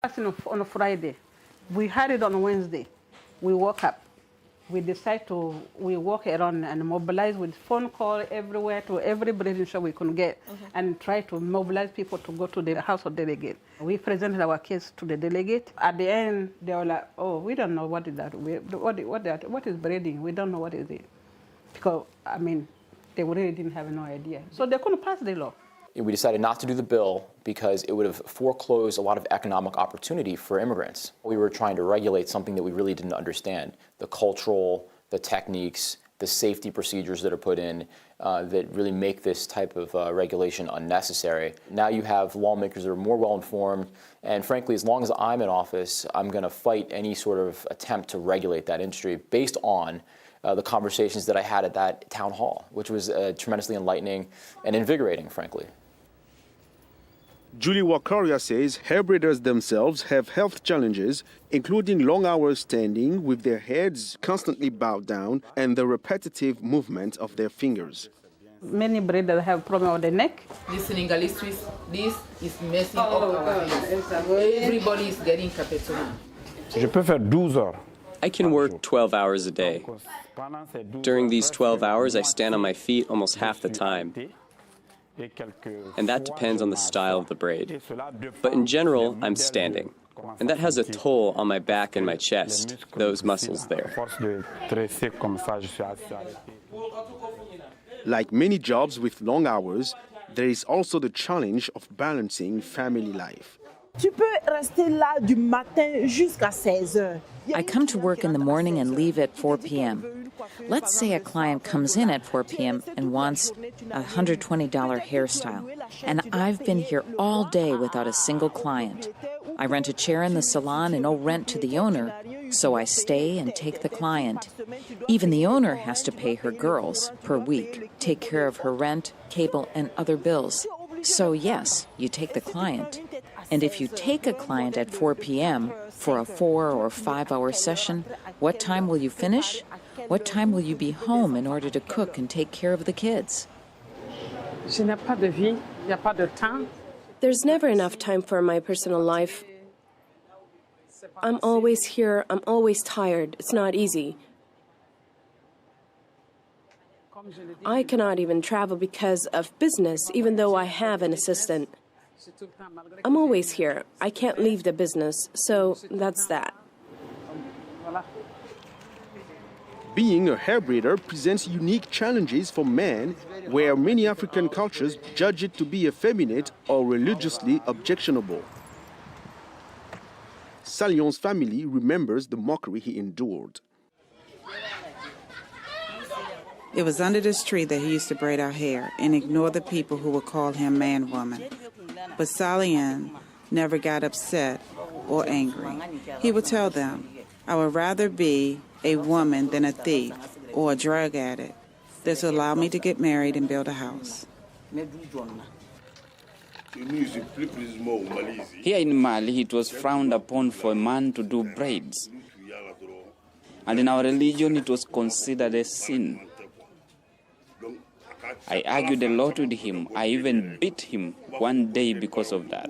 On a Friday. We had it on Wednesday. We woke up. We walk around and mobilize with phone call everywhere to every breeding shop we could get and try to mobilize people to go to the House of Delegate. We presented our case to the delegate. At the end, they were like, oh, we don't know what is that. What is breeding? We don't know what is it. Because, they really didn't have no idea. So they couldn't pass the law. We decided not to do the bill because it would have foreclosed a lot of economic opportunity for immigrants. We were trying to regulate something that we really didn't understand, the cultural, the techniques, the safety procedures that are put in that really make this type of regulation unnecessary. Now you have lawmakers that are more well-informed, and frankly, as long as I'm in office, I'm going to fight any sort of attempt to regulate that industry based on the conversations that I had at that town hall, which was tremendously enlightening and invigorating, frankly. Julie Wakaria says hair braiders themselves have health challenges, including long hours standing with their heads constantly bowed down and the repetitive movement of their fingers. Many braiders have problem with the neck. This is messing up our hands. Everybody is getting capitulum. Je peux faire 12 heures. I can work 12 hours a day. During these 12 hours, I stand on my feet almost half the time. And that depends on the style of the braid. But in general, I'm standing. And that has a toll on my back and my chest, those muscles there. Like many jobs with long hours, there is also the challenge of balancing family life. Tu peux rester là du matin jusqu'à 16 heures. I come to work in the morning and leave at 4 p.m. Let's say a client comes in at 4 p.m. and wants a $120 hairstyle, and I've been here all day without a single client. I rent a chair in the salon and owe rent to the owner, so I stay and take the client. Even the owner has to pay her girls per week, take care of her rent, cable, and other bills. So yes, you take the client. And if you take a client at 4 p.m. for a 4 or 5 hour session, what time will you finish? What time will you be home in order to cook and take care of the kids? There's never enough time for my personal life. I'm always here. I'm always tired. It's not easy. I cannot even travel because of business, even though I have an assistant. I'm always here. I can't leave the business, so that's that. Being a hair braider presents unique challenges for men, where many African cultures judge it to be effeminate or religiously objectionable. Salion's family remembers the mockery he endured. It was under this tree that he used to braid our hair and ignore the people who would call him man, woman. But Salian never got upset or angry. He would tell them, I would rather be a woman than a thief or a drug addict. This will allow me to get married and build a house. Here in Mali, it was frowned upon for a man to do braids. And in our religion, it was considered a sin. I argued a lot with him. I even beat him one day because of that.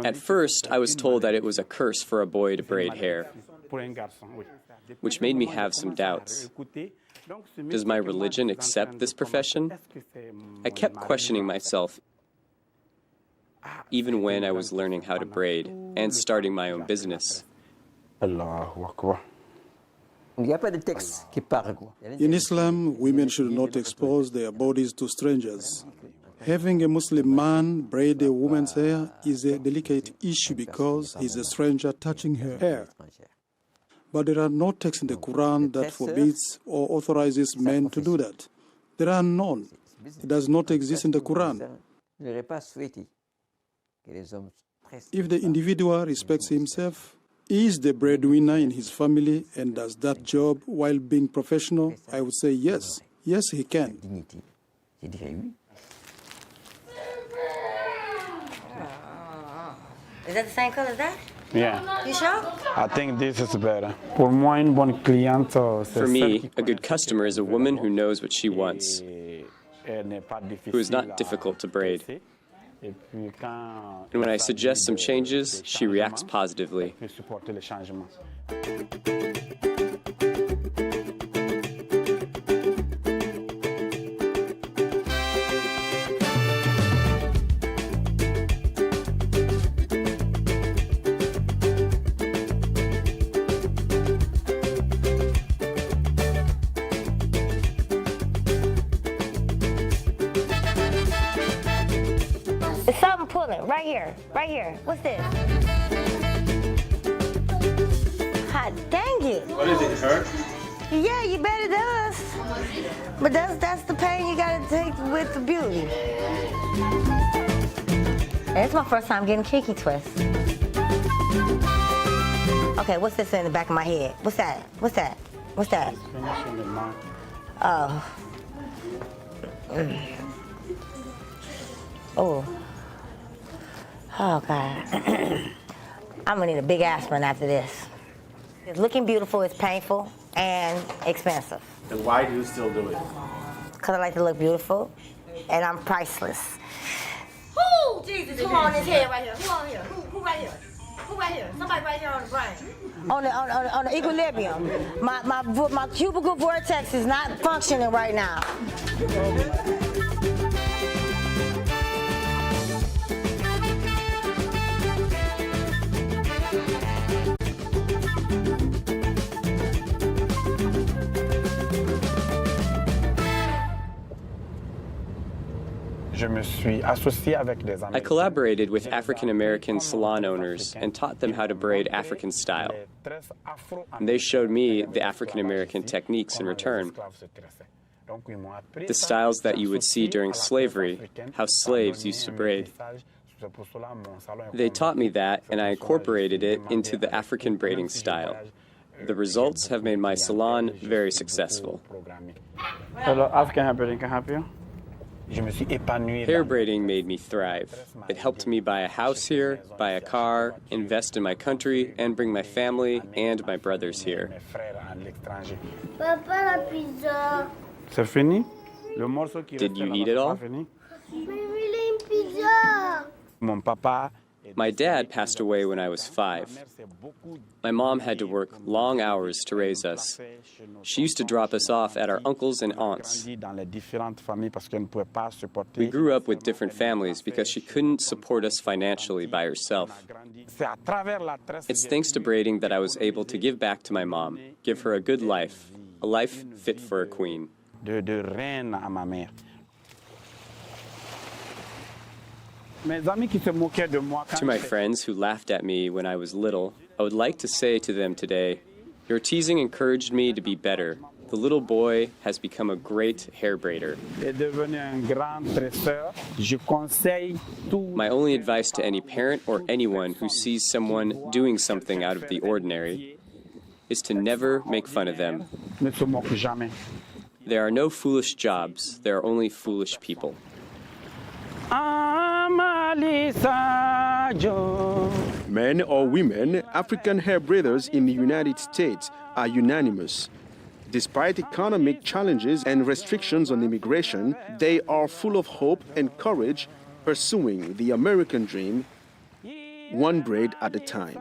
At first, I was told that it was a curse for a boy to braid hair, which made me have some doubts. Does my religion accept this profession? I kept questioning myself, even when I was learning how to braid and starting my own business. In Islam, women should not expose their bodies to strangers. Having a Muslim man braid a woman's hair is a delicate issue because he's a stranger touching her hair. But there are no texts in the Quran that forbids or authorizes men to do that. There are none. It does not exist in the Quran. If the individual respects himself, is the breadwinner in his family and does that job while being professional, I would say yes. Yes, he can. Is that the same color as that? Yeah. You sure? I think this is better. For me, a good customer is a woman who knows what she wants. who is not difficult to braid. And when I suggest some changes, she reacts positively. There's something pulling right here, right here. What's this? Hot dang it. What is it, it hurt? Yeah, you bet it does. But that's the pain you gotta take with the beauty. It's my first time getting cheeky twist. Okay, what's this in the back of my head? What's that? What's that? What's that? Oh. Oh. Oh, God. I'm gonna need a big aspirin after this. Looking beautiful is painful and expensive. And why do you still do it? Because I like to look beautiful, and I'm priceless. Who? Jesus, who on this head right here? Who on here? Who right here? Who right here? Somebody right here on the brain. On the equilibrium. My cubicle vortex is not functioning right now. I collaborated with African American salon owners and taught them how to braid African style. And they showed me the African American techniques in return. The styles that you would see during slavery, how slaves used to braid. They taught me that, and I incorporated it into the African braiding style. The results have made my salon very successful. Hello, African hair braiding can help you? Hair braiding made me thrive. It helped me buy a house here, buy a car, invest in my country, and bring my family and my brothers here. Papa, la pizza. C'est fini? Did you eat it all? Pizza. Mon papa. My dad passed away when I was 5. My mom had to work long hours to raise us. She used to drop us off at our uncles and aunts. We grew up with different families because she couldn't support us financially by herself. It's thanks to braiding that I was able to give back to my mom, give her a good life, a life fit for a queen. To my friends who laughed at me when I was little, I would like to say to them today, your teasing encouraged me to be better. The little boy has become a great hair braider. My only advice to any parent or anyone who sees someone doing something out of the ordinary is to never make fun of them. There are no foolish jobs, there are only foolish people. Men or women, African hair braiders in the United States are unanimous. Despite economic challenges and restrictions on immigration, they are full of hope and courage, pursuing the American dream, one braid at a time.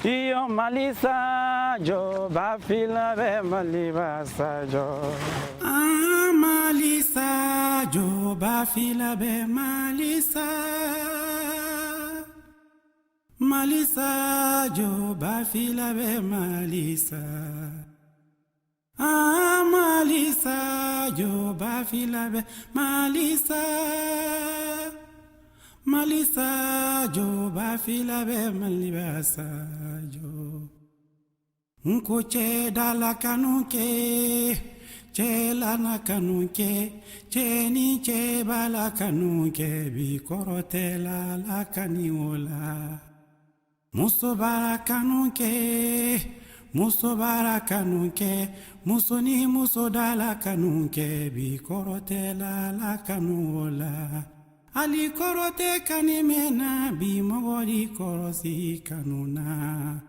Yo Malisa jo bafila be malibasa jo. Ah Malisa jo bafila be Malisa. Malisa jo bafila be Malisa. Ah Malisa jo bafila be Malisa. Malisa jo bafila be malibasa jo. Nkoche dala kanuke, che lana kanuke, che ni che bala kanuke, bi korote la kaniola. Muso bara kanuke, muso bara kanuke, muso ni muso dala kanuke, bi korote la kaniola. Ali korote kanimena bi mogori korosi kanuna.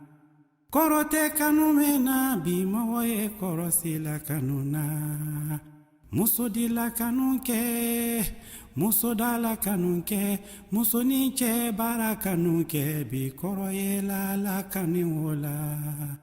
Korote kanumena bimawaye korosila kanuna. Musodila kanunke, musodala kanunke, musoniche bara kanunke, bikoroye la kaniwola.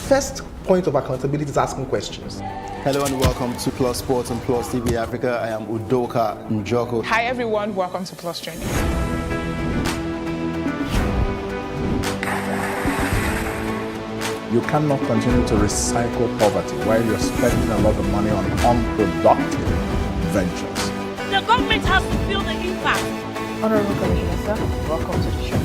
First point of accountability is asking questions. Hello and welcome to Plus Sports and Plus TV Africa. I am Udoka Njoko. Hi everyone, welcome to Plus Training. You cannot continue to recycle poverty while you're spending a lot of money on unproductive ventures. The government has to feel the impact. Honorable Commissioner, sir, welcome to the show.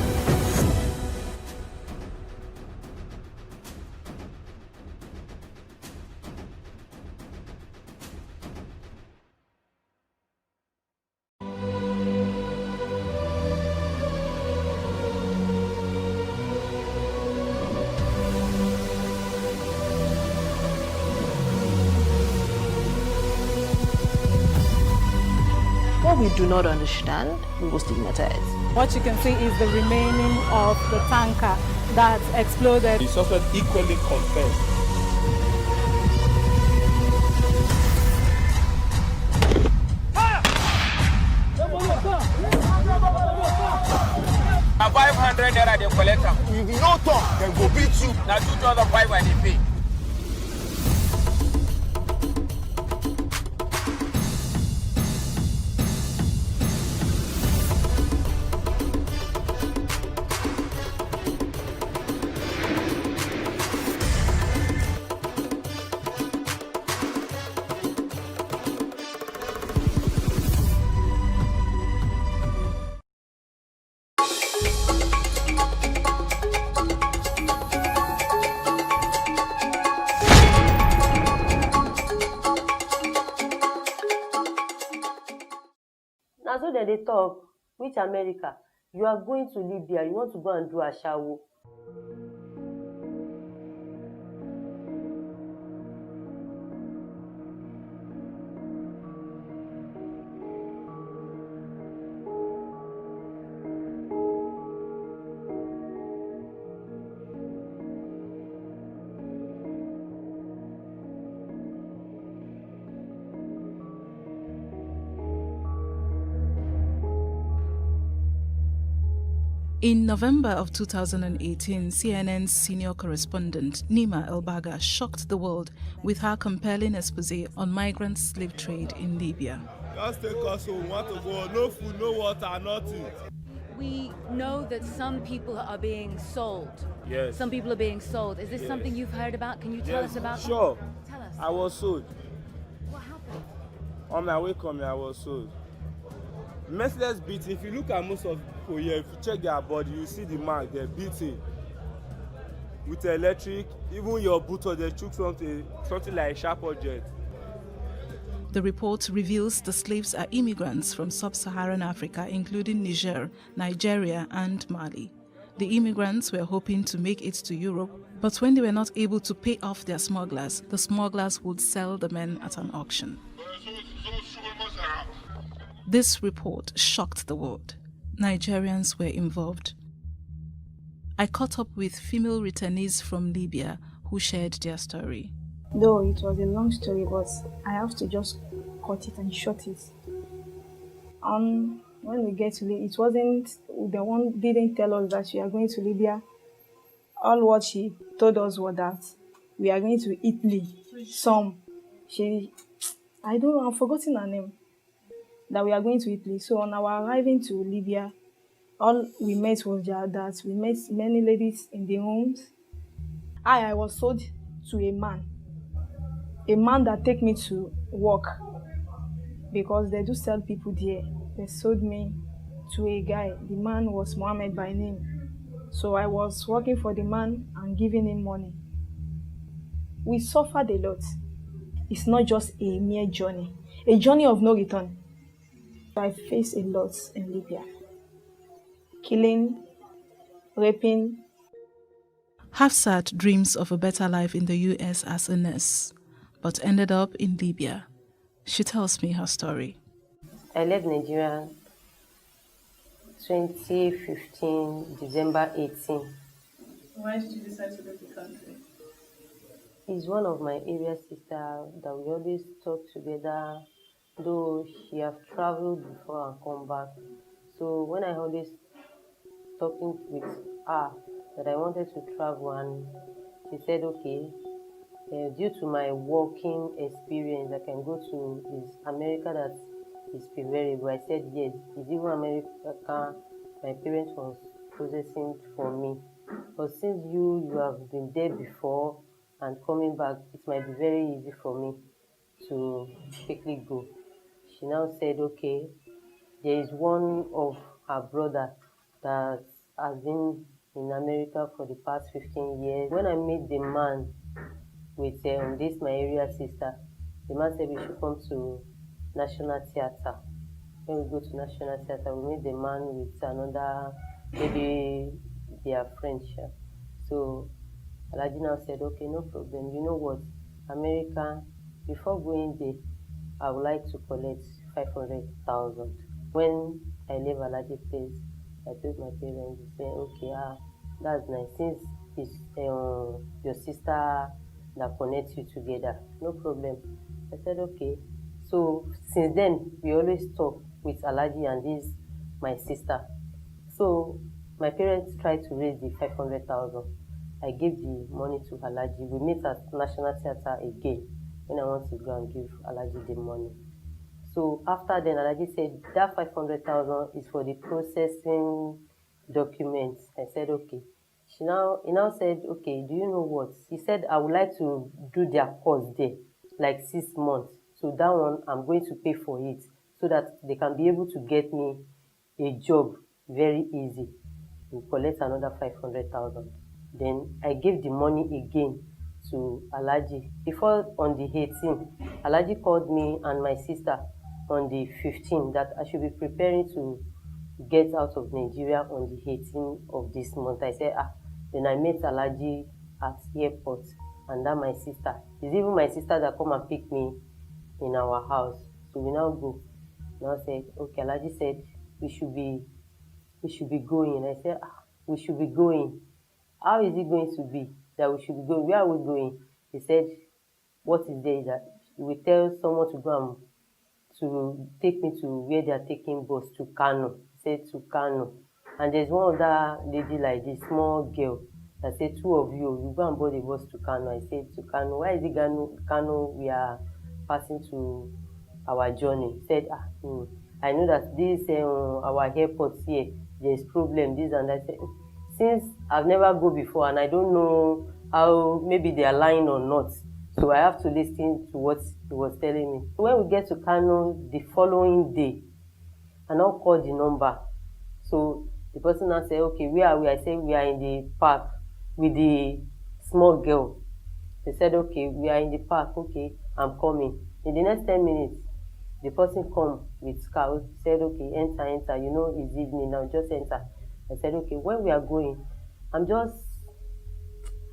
What we do not understand, we will stigmatize. What you can see is the remaining of the tanker that exploded. The suspect equally confessed. Now 500 naira they collect them. If you don't talk, then go beat you. Now 2,500 they pay. Now so that they talk, which America, you are going to Libya, you want to go and do a shower. In November of 2018, CNN's senior correspondent Nima El-Baga shocked the world with her compelling expose on migrant slave trade in Libya. Just take us home, want to go, no food, no water, nothing. We know that some people are being sold. Yes. Some people are being sold. Is this something you've heard about? Can you tell us about that? Sure. Tell us. I was sold. What happened? On my way coming, I was sold. Merciless beating. If you look at most of people here, if you check their body, you see the mark, they're beating. With the electric, even your boot or they took something like a sharp object. The report reveals the slaves are immigrants from sub-Saharan Africa, including Niger, Nigeria, and Mali. The immigrants were hoping to make it to Europe, but when they were not able to pay off their smugglers, the smugglers would sell the men at an auction. This report shocked the world. Nigerians were involved. I caught up with female returnees from Libya who shared their story. Though it was a long story, but I have to just cut it and short it. When we get to Libya, it wasn't, the one didn't tell us that we are going to Libya. All what she told us was that we are going to Italy. I've forgotten her name. That we are going to Italy. So on our arriving to Libya, all we met was that we met many ladies in the homes. I was sold to a man that take me to work because they do sell people there. They sold me to a guy. The man was Mohammed by name. So I was working for the man and giving him money. We suffered a lot. It's not just a mere journey, a journey of no return. I faced a lot in Libya. Killing, raping. Hafsat dreams of a better life in the US as a nurse, but ended up in Libya. She tells me her story. I left Nigeria 2015, December 18. Why did you decide to leave the country? He's one of my area sisters that we always talk together, though she have traveled before and come back. So when I always talking with her that I wanted to travel, and she said, okay, due to my working experience, I can go to America that is preferable. I said yes. It's even America my parents was processing for me. But since you have been there before and coming back, it might be very easy for me to quickly go. She now said, okay, there is one of her brother that has been in America for the past 15 years. When I met the man with this my area sister, the man said we should come to National Theatre. When we go to National Theatre, we meet the man with another, maybe they are French. So Alhaji now said, okay, no problem. You know what, America, before going there, I would like to collect 500,000. When I left Alhaji place, I told my parents, they said, okay, that's nice. Since it's your sister that connects you together, no problem. I said, okay. So since then, we always talk with Alhaji and this my sister. So my parents tried to raise the 500,000. I gave the money to Alhaji. We meet at National Theatre again when I want to go and give Alhaji the money. So after then, Alhaji said that 500,000 is for the processing documents. I said, okay. He now said, okay, do you know what? He said, I would like to do their course there, like 6 months. So that one, I'm going to pay for it so that they can be able to get me a job very easy. We collect another 500,000. Then I gave the money again to Alhaji. Before on the 18th, Alhaji called me and my sister on the 15th that I should be preparing to get out of Nigeria on the 18th of this month. I said, then I met Alhaji at the airport, and that my sister. It's even my sister that come and pick me in our house. So we now go. Now said, okay, Alhaji said we should be going. And I said, we should be going. How is it going to be that we should be going? Where are we going? He said, what is there that you will tell someone to go and to take me to where they are taking bus to Kano. He said to Kano. And there's one other lady like this small girl that said, two of you go and board the bus to Kano. I said to Kano, why is it Kano we are passing to our journey? He said, I know that this our airport here, there's problem, this and that. I said, since I've never go before and I don't know how maybe they are lying or not, so I have to listen to what he was telling me. When we get to Kano the following day, I now call the number. So the person now said, okay, where are we? I said, we are in the park with the small girl. They said, okay, we are in the park. Okay, I'm coming. In the next 10 minutes, the person come with car. Said, okay, enter. You know, it's evening now, just enter. I said, okay, when we are going, I'm just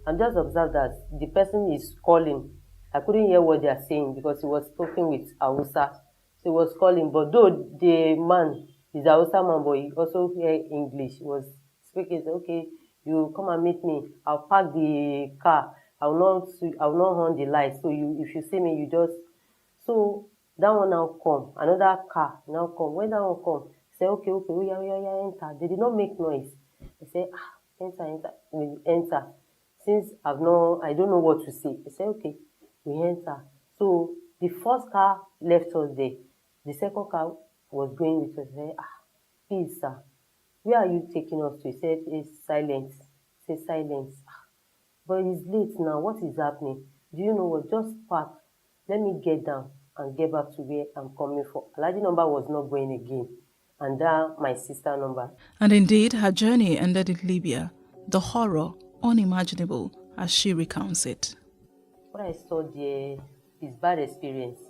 observed that the person is calling. I couldn't hear what they are saying because he was talking with Hausa. So he was calling, but though the man is a Hausa man, but he also hear English. He was speaking, okay, you come and meet me. I'll park the car. I will not on the light. So if you see me, you just. So that one now come. Another car now come. When that one come, say, okay, yeah, enter. They did not make noise. They say, enter. We enter. Since I don't know what to say. They say, okay, we enter. So the first car left us there. The second car was going with us. Say, please, sir, where are you taking us to? He said, it's silence. Say silence. But it's late now. What is happening? Do you know what? Just park. Let me get down and get back to where I'm coming from. Alhaji number was not going again. and that my sister number. And indeed, her journey ended in Libya, the horror unimaginable as she recounts it. What I saw there is bad experience.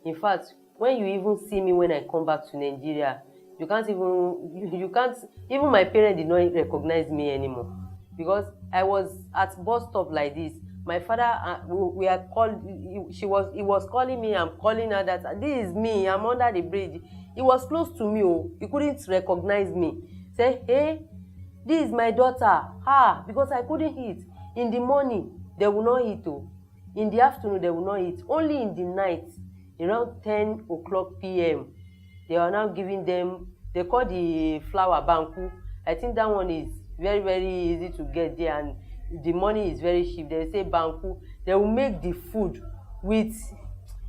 In fact, when you even see me when I come back to Nigeria, you can't even my parents did not recognize me anymore, because I was at bus stop like this. My father, he was calling me, I'm calling her that this is me, I'm under the bridge. He was close to me, he couldn't recognize me. Say, hey, this is my daughter. Because I couldn't eat. In the morning, they will not eat. In the afternoon, they will not eat. Only in the night, around 10 o'clock p.m., they are now giving them, they call the flour banku. I think that one is very, very easy to get there, and the money is very cheap. They say banku. They will make the food with,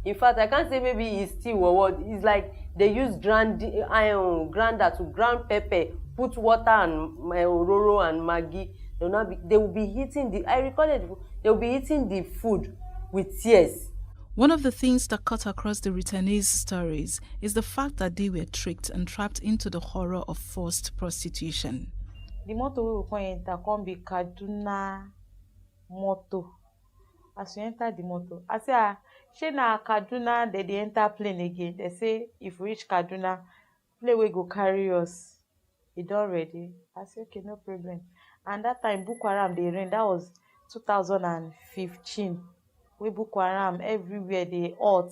in fact, I can't say maybe it's still or what. It's like they use grinder to ground pepper, put water and ororo and maggi. They will be eating the, I recall it, they will be eating the food with tears. One of the things that cut across the returnees' stories is the fact that they were tricked and trapped into the horror of forced prostitution. The motor we will enter can be Kaduna motor. As you enter the motor, I say, she na Kaduna, they enter plane again. They say, if we reach Kaduna, plane will go carry us. It done ready. I say, okay, no problem. And that time, Boko Haram, they ran. That was 2015. We Boko Haram everywhere, they hot.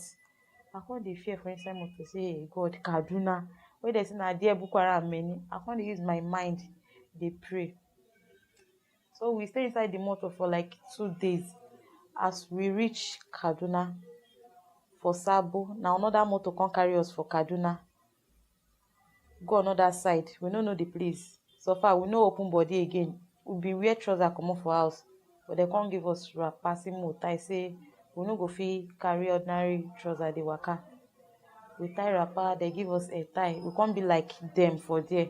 I can't dey fear for inside motor say, hey, God, Kaduna. Where they say, na dear Boko Haram many. I can't use my mind. They pray. So we stay inside the motor for like 2 days. As we reach Kaduna for Sabo, now another motor can carry us for Kaduna. Go another side. We don't know the place. So far, we no open body again. We be wear trousers come off for house. But they can't give us passing motor. I say, we no go fit carry ordinary trousers, they waka. We tie wrapper, they give us a tie. We can't be like them for there.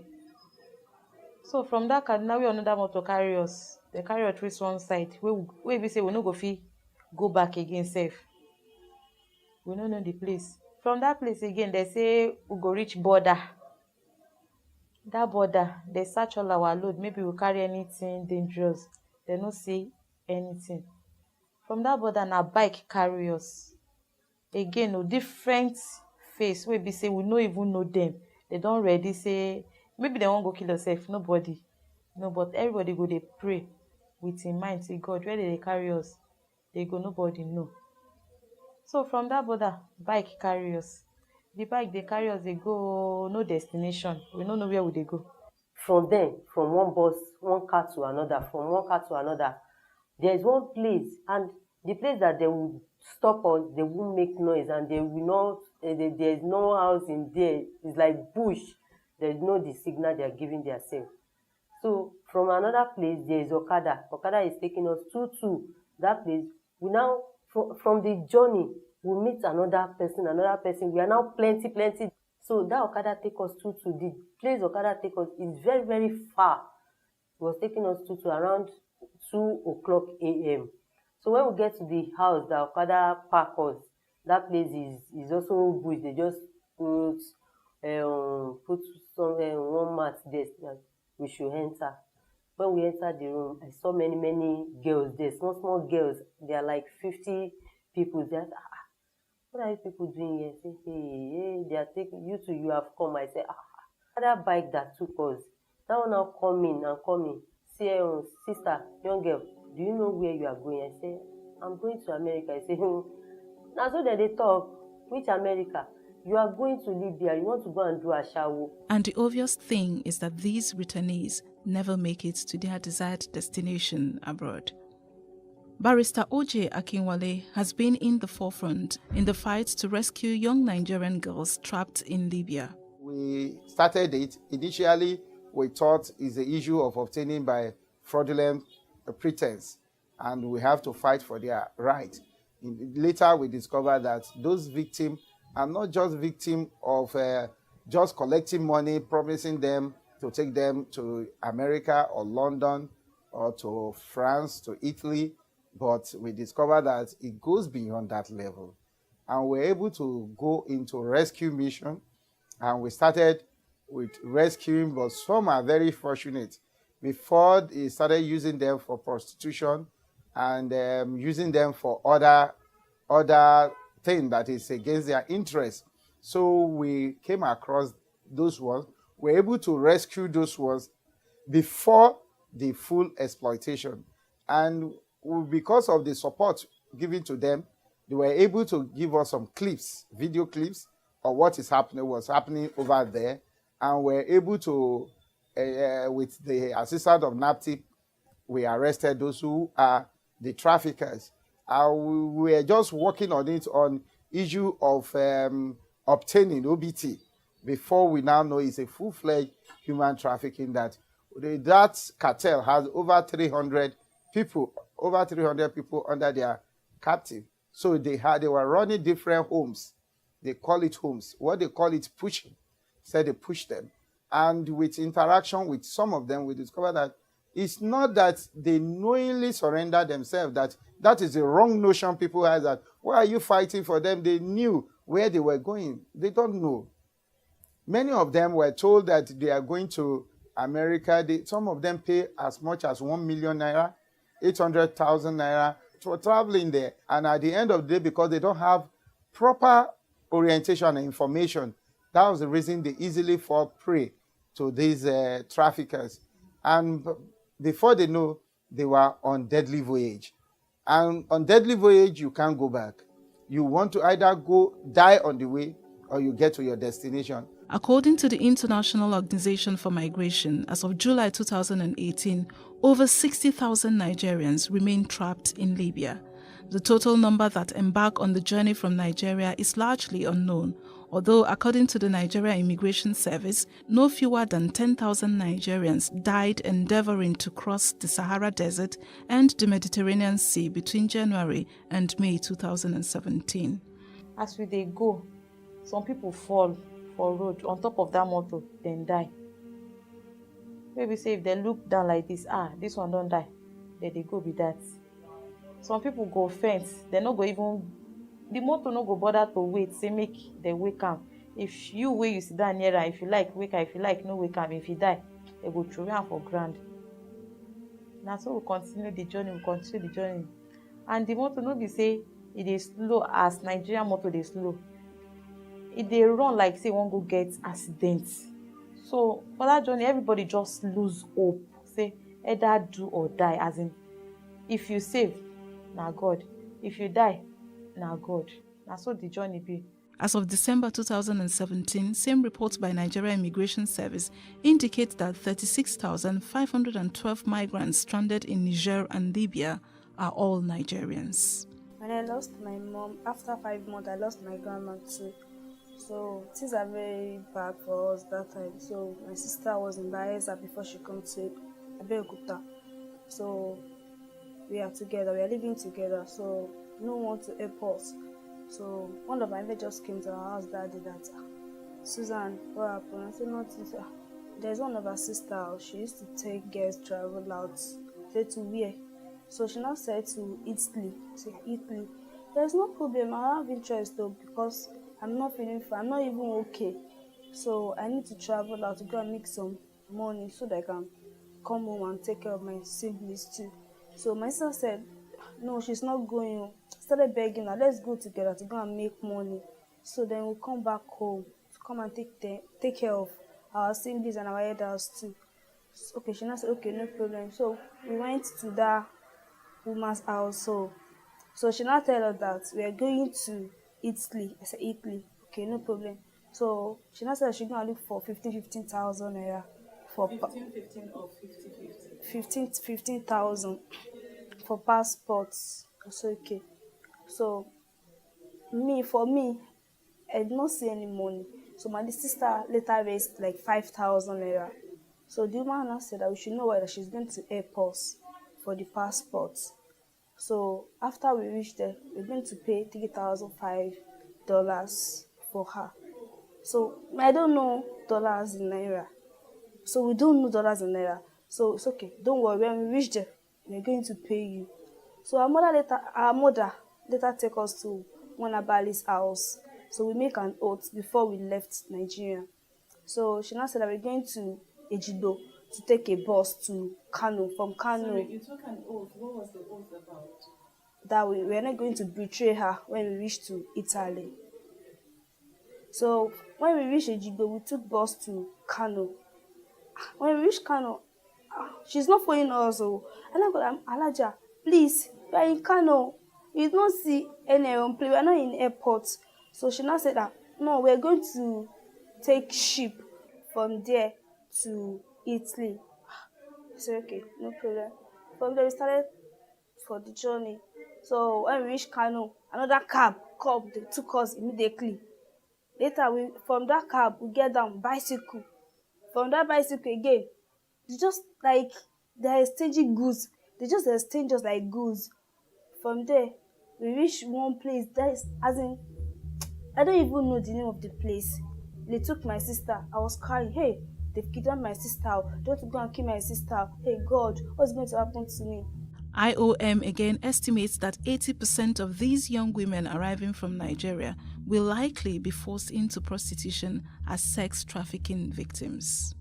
So from that Kaduna, we another motor carry us. They carry us through one side. We say we no go fit go back again safe. We don't know the place. From that place again, they say we go reach border. That border, they search all our load. Maybe we carry anything dangerous. They don't see anything. From that border, na bike carry us. Again, no different face. We be say we no even know them. They don't ready say maybe they won't go kill themselves. Nobody. No, but everybody go they pray with in mind. Say God, where did they carry us? They go, nobody know. So from that border, bike carry us. The bike they carry us, they go no destination. We don't know where would they go. From then, from one bus, one car to another, from one car to another, there is one place, and the place that they will stop us, they won't make noise, and they will not. There is no house in there. It's like bush. There is no the signal they are giving themselves. So from another place, there is Okada. Okada is taking us to that place. We now from the journey, we meet another person. We are now plenty. So that Okada take us to the place Okada take us is very, very far. It was taking us to around 2 o'clock a.m. So when we get to the house that Okada park us, that place is also bush. They just put some one mat there that we should enter. When we entered the room, I saw many girls there, small girls. They are like 50 people there. What are you people doing here? I say, hey, they are taking you to. You have come. I say, that bike that took us. That one now coming. See, sister, young girl, do you know where you are going? I say, I'm going to America. I say, now so that they talk. Which America? You are going to Libya. You want to go and do a shower. And the obvious thing is that these returnees never make it to their desired destination abroad. Barrister O.J. Akinwale has been in the forefront in the fight to rescue young Nigerian girls trapped in Libya. We started it. Initially, we thought it's the issue of obtaining by fraudulent pretense, and we have to fight for their right. Later, we discovered that those victims are not just victims of just collecting money, promising them to take them to America or London or to France, to Italy, but we discovered that it goes beyond that level. And we're able to go into rescue mission, and we started with rescuing, but some are very fortunate. Before they started using them for prostitution and using them for other things that is against their interest. So we came across those ones. We're able to rescue those ones before the full exploitation. And because of the support given to them, they were able to give us some clips, video clips of what was happening over there. And we're able to, with the assistance of NAPTIP, we arrested those who are the traffickers. We were just working on it on issue of obtaining OBT before we now know it's a full-fledged human trafficking that cartel has over 300 people under their captive. So they were running different homes. They call it homes. What they call it pushing. So they push them. And with interaction with some of them, we discover that it's not that they knowingly surrender themselves. That is the wrong notion people have, that why are you fighting for them? They knew where they were going. They don't know. Many of them were told that they are going to America. Some of them pay as much as 1 million naira, 800,000 naira for traveling there. And at the end of the day, because they don't have proper orientation and information, that was the reason they easily fall prey to these traffickers. And before they know, they were on deadly voyage. And on deadly voyage, you can't go back. You want to either die on the way, or you get to your destination. According to the International Organization for Migration, as of July 2018, over 60,000 Nigerians remain trapped in Libya. The total number that embark on the journey from Nigeria is largely unknown, although according to the Nigeria Immigration Service, no fewer than 10,000 Nigerians died endeavoring to cross the Sahara Desert and the Mediterranean Sea between January and May 2017. As they go, some people fall for road on top of that motor, then die. Maybe say if they look down like this, this one don't die, then they go be that. Some people go faint, they no go even, the motor no go bother to wait, say make they wake up. If you where you sit down near her, if you like wake up, if you like no wake up, if you die, they go throw her for ground. Now so we continue the journey, and the motor no be say it is slow as Nigerian motor dey slow. It they run like say one go get accident. So for that journey, everybody just lose hope. Say either do or die. As in, if you save, na God. If you die, na God. Na so the journey be. As of December 2017, same reports by Nigeria Immigration Service indicate that 36,512 migrants stranded in Niger and Libya are all Nigerians. When I lost my mom, after 5 months, I lost my grandma too. So things are very bad for us that time. So my sister was in Bayelsa before she came to Abeokuta. So we are together, we are living together. So no one to help us. So one of my friends just came to our house that day that, Susan, what happened? I said, nothing. There's one of her sisters, she used to take girls travel out. Say to where? So she now said to Italy. I said, Italy. There's no problem, I have interest though, because I'm not feeling fine, I'm not even okay. So I need to travel out to go and make some money so that I can come home and take care of my siblings too. So my sister said, no, she's not going. Started begging her, let's go together to go and make money. So then we'll come back home to come and take care of our siblings and our elders too. So, okay, she now said, okay, no problem. So we went to that woman's house. So she now tell us that we are going to Italy. I said, Italy. Okay, no problem. So she now said she's going to look for 15,000 naira. For 15 or 50? 15,000 for passports. I said, okay. So for me, I did not see any money. So my sister later raised like 5,000 naira. So the woman now said that we should know whether she's going to help us for the passports. So after we reached there, we're going to pay $3,500 for her. So I don't know dollars in naira. So we don't know dollars in naira. So it's okay. Don't worry. When we reach there, we're going to pay you. So our mother later take us to one Abali's house. So we make an oath before we left Nigeria. So she now said that we're going to Ejido to take a bus to Kano, from Kano. Sorry, you took an oath. What was the oath about? That we were not going to betray her when we reached to Italy. So when we reached Ejido, we took bus to Kano. When we reached Kano, she's not following us. And I go, Alaja, please, we are in Kano. You don't see any airplane. We are not in airport. So she now said that, no, we're going to take ship from there to Italy. I said, okay, no problem. From there, we started for the journey. So when we reached Kano, another cab they took us immediately. Later, from that cab, we get down bicycle. From that bicycle again, they just like they're exchanging goods. They just exchange us like goods. From there, we reached one place that is, as in, I don't even know the name of the place. They took my sister. I was crying. Hey, they've kidnapped my sister. They want to go and kill my sister. Hey, God, what's going to happen to me? IOM again estimates that 80% of these young women arriving from Nigeria will likely be forced into prostitution as sex trafficking victims.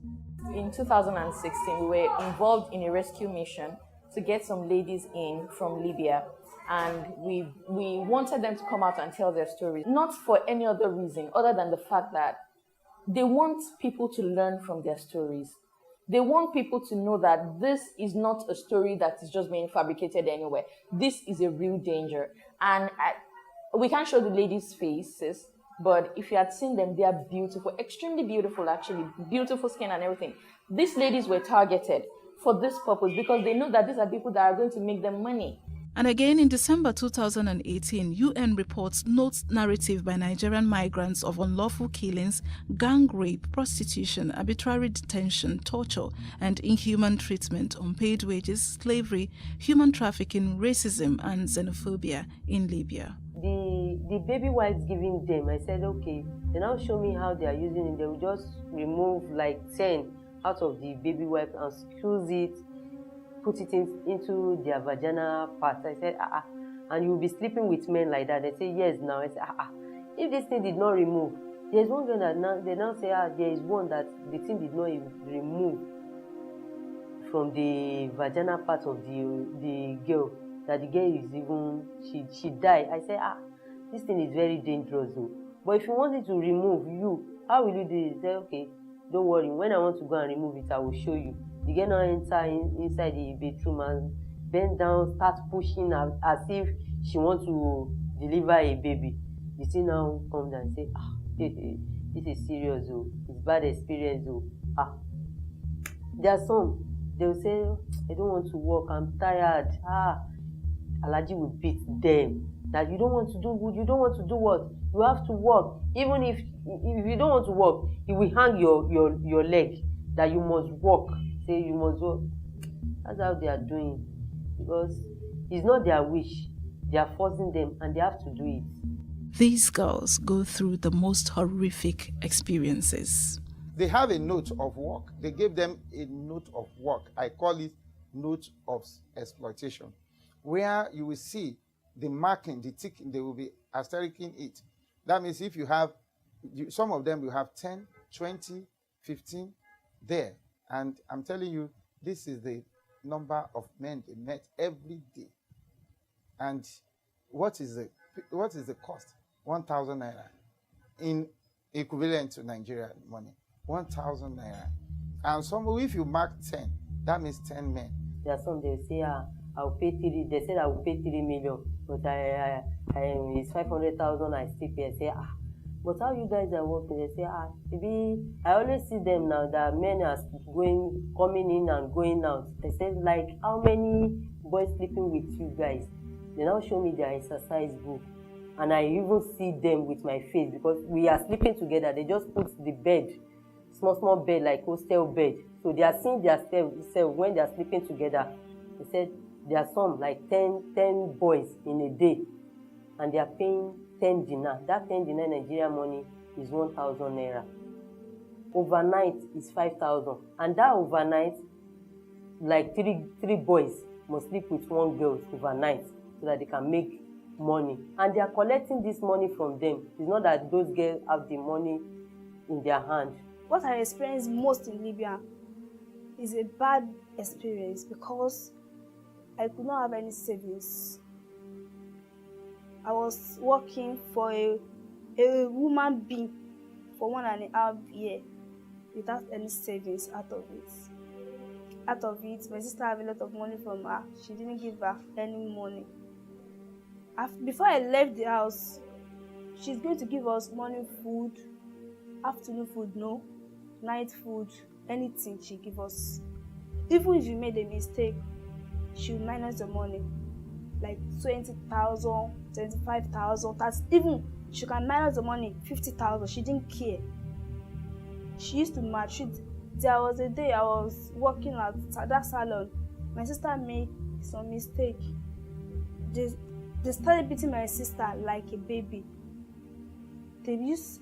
In 2016, we were involved in a rescue mission to get some ladies in from Libya, and we wanted them to come out and tell their stories, not for any other reason other than the fact that they want people to learn from their stories. They want people to know that this is not a story that is just being fabricated anywhere. This is a real danger. And we can't show the ladies' faces, but if you had seen them, they are beautiful, extremely beautiful actually, beautiful skin and everything. These ladies were targeted for this purpose because they know that these are people that are going to make them money. And again, in December 2018, UN reports notes narrative by Nigerian migrants of unlawful killings, gang rape, prostitution, arbitrary detention, torture, and inhuman treatment, unpaid wages, slavery, human trafficking, racism, and xenophobia in Libya. The baby wipes giving them, I said, okay, they now show me how they are using it. They will just remove like 10 out of the baby wipes and squeeze it, put it into their vaginal part. I said, and you'll be sleeping with men like that. They say, yes, now. I said, if this thing did not remove, there's one girl that they now say, there is one that the thing did not remove from the vaginal part of the girl, that the girl is even, she died. I said, this thing is very dangerous though. But if you want it to remove you, how will you do it? Say, okay, don't worry, when I want to go and remove it, I will show you. The girl now enter inside the bedroom and bend down, start pushing as if she wants to deliver a baby. The thing now comes and say, this is serious, oh. It's bad experience, oh. There are some, they will say, I don't want to work, I'm tired. Alaji will beat them. That you don't want to do good, you don't want to do what? You have to work. Even if you don't want to work, he will hang your leg that you must work. Say you must work. That's how they are doing. Because it's not their wish. They are forcing them and they have to do it. These girls go through the most horrific experiences. They have a note of work. They gave them a note of work. I call it note of exploitation, where you will see the marking, the ticking, they will be asterixing it. That means if you have, some of them will have 10, 20, 15 there. And I'm telling you, this is the number of men they met every day. And what is the cost? 1,000 naira. In equivalent to Nigerian money. 1,000 naira. And some, if you mark 10, that means 10 men. There are some, they say, I'll pay 3, they said I will pay 3 million, but it's 500,000, I still pay. I say, but how you guys are working? They say, maybe I always see them now that men are coming in and going out. They say, like, how many boys sleeping with you guys? They now show me their exercise book. And I even see them with my face because we are sleeping together. They just put the bed, small bed, like hostel bed. So they are seeing their self when they are sleeping together. They said there are some like 10 boys in a day, and they are paying 10 dinar. That 10 dinar Nigerian money is 1,000 naira. Overnight is 5,000, and that overnight, like three boys must sleep with one girl overnight so that they can make money. And they are collecting this money from them. It's not that those girls have the money in their hand what I experienced most in Libya is a bad experience because I could not have any savings. I was working for a woman being for 1.5 years without any savings out of it. Out of it, my sister had a lot of money from her. She didn't give her any money. Before I left the house, she's going to give us morning food, afternoon food, no, night food, anything she give us. Even if you made a mistake, she will minus the money, like 20,000, 25,000, that's even she can minus the money 50,000. She didn't care. She used to maltreat. There was a day I was working at that salon. My sister made some mistake. They started beating my sister like a baby. They used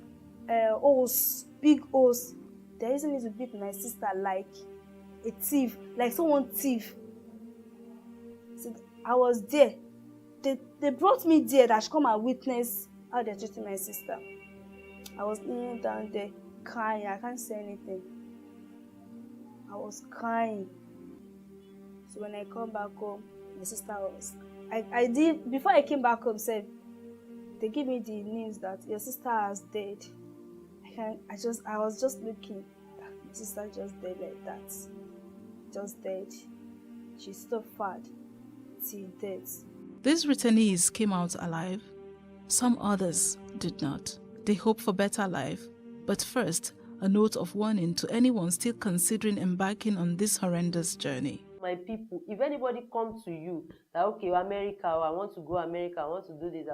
hose, big hose. They're using it to beat my sister like a thief, like someone thief. So I was there. They brought me there that I should come and witness how they're treating my sister. I was kneeling down there, crying. I can't say anything. I was crying. So when I come back home, my sister was... I did, before I came back home, said, they give me the news that your sister has died. I was just looking. My sister just dead like that. Just dead. She suffered till death. These returnees came out alive. Some others did not. They hope for better life. But first, a note of warning to anyone still considering embarking on this horrendous journey. My people, if anybody comes to you that, okay, America, or I want to go America, I want to do this,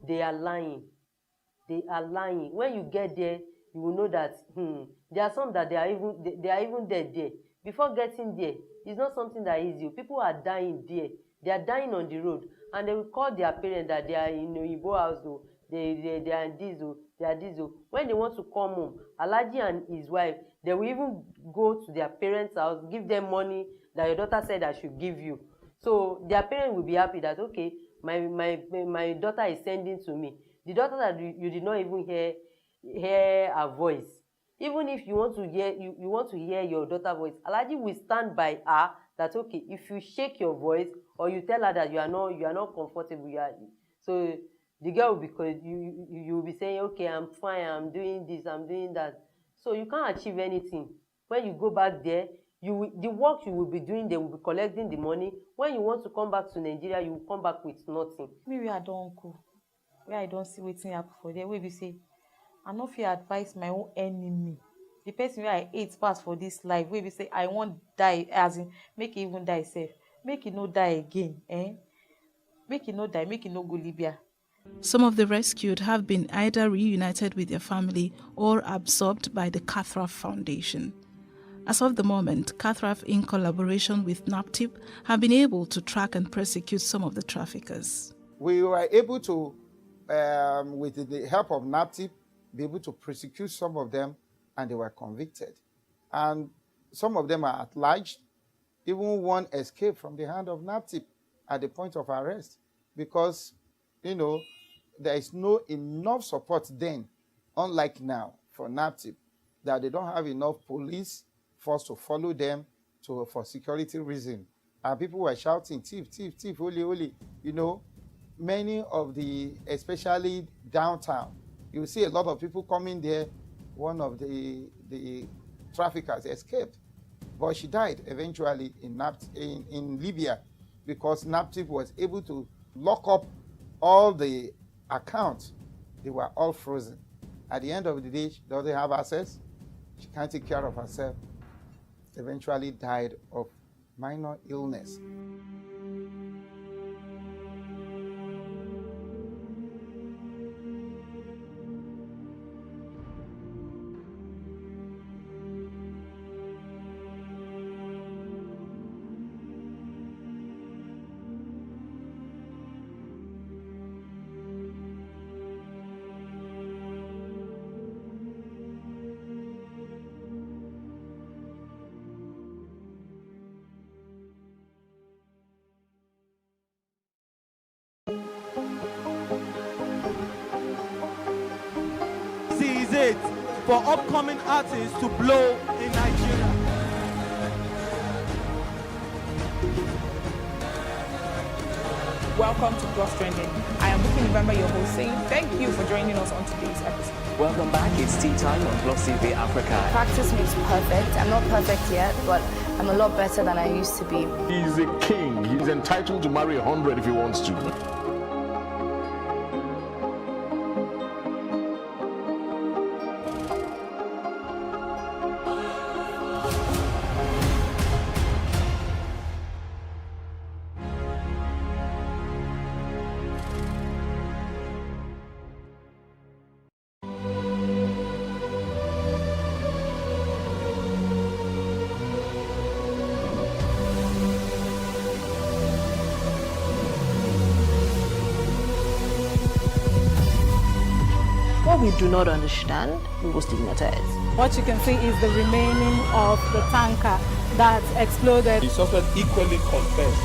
they are lying. They are lying. When you get there, you will know that there are some that they are even dead there. Before getting there, it's not something that is easy. People are dying there. They are dying on the road, and they will call their parents that they are in Igbo house, they are in this, they are this. When they want to come home, Alhaji and his wife, they will even go to their parents' house, give them money that your daughter said I should give you. So their parents will be happy that, okay, my daughter is sending to me. The daughter that you did not even hear her voice. Even if you want to hear you want to hear your daughter's voice, Alhaji will stand by her that, okay, if you shake your voice or you tell her that you are not comfortable, so the girl will be, you will be saying, okay, I'm fine, I'm doing this, I'm doing that. So you can't achieve anything. When you go back there, the work you will be doing, they will be collecting the money. When you want to come back to Nigeria, you will come back with nothing. Maybe I don't go. Where I don't see wetin happen for there. Where we say, I no fit advise my own enemy. The person where I hate pass for this life. Where we say, I won't die, as in, make it even die safe. Make it no die again. Make it no die, make it no go Libya. Some of the rescued have been either reunited with their family or absorbed by the Kathraf Foundation. As of the moment, Kathraf, in collaboration with NAPTIP, have been able to track and prosecute some of the traffickers. We were able to, with the help of NAPTIP, be able to prosecute some of them, and they were convicted. And some of them are at large. Even one escaped from the hand of NAPTIP at the point of arrest because, there is no enough support then, unlike now, for NAPTIP, that they don't have enough police force to follow them for security reasons. And people were shouting, thief, thief, thief, holy, holy. Many of especially downtown, you see a lot of people coming there. One of the traffickers escaped, but she died eventually in Libya because NAPTIP was able to lock up all the accounts. They were all frozen. At the end of the day, she doesn't have access. She can't take care of herself. Eventually died of minor illness. for upcoming artists to blow in Nigeria. Welcome to Plus Trending. I am Buki November, your host, saying thank you for joining us on today's episode. Welcome back. It's tea time on Plus TV Africa. Practice makes perfect. I'm not perfect yet, but I'm a lot better than I used to be. He's a king. He's entitled to marry 100 if he wants to. What we do not understand, we will stigmatize. What you can see is the remaining of the tanker that exploded. The suspect equally confessed.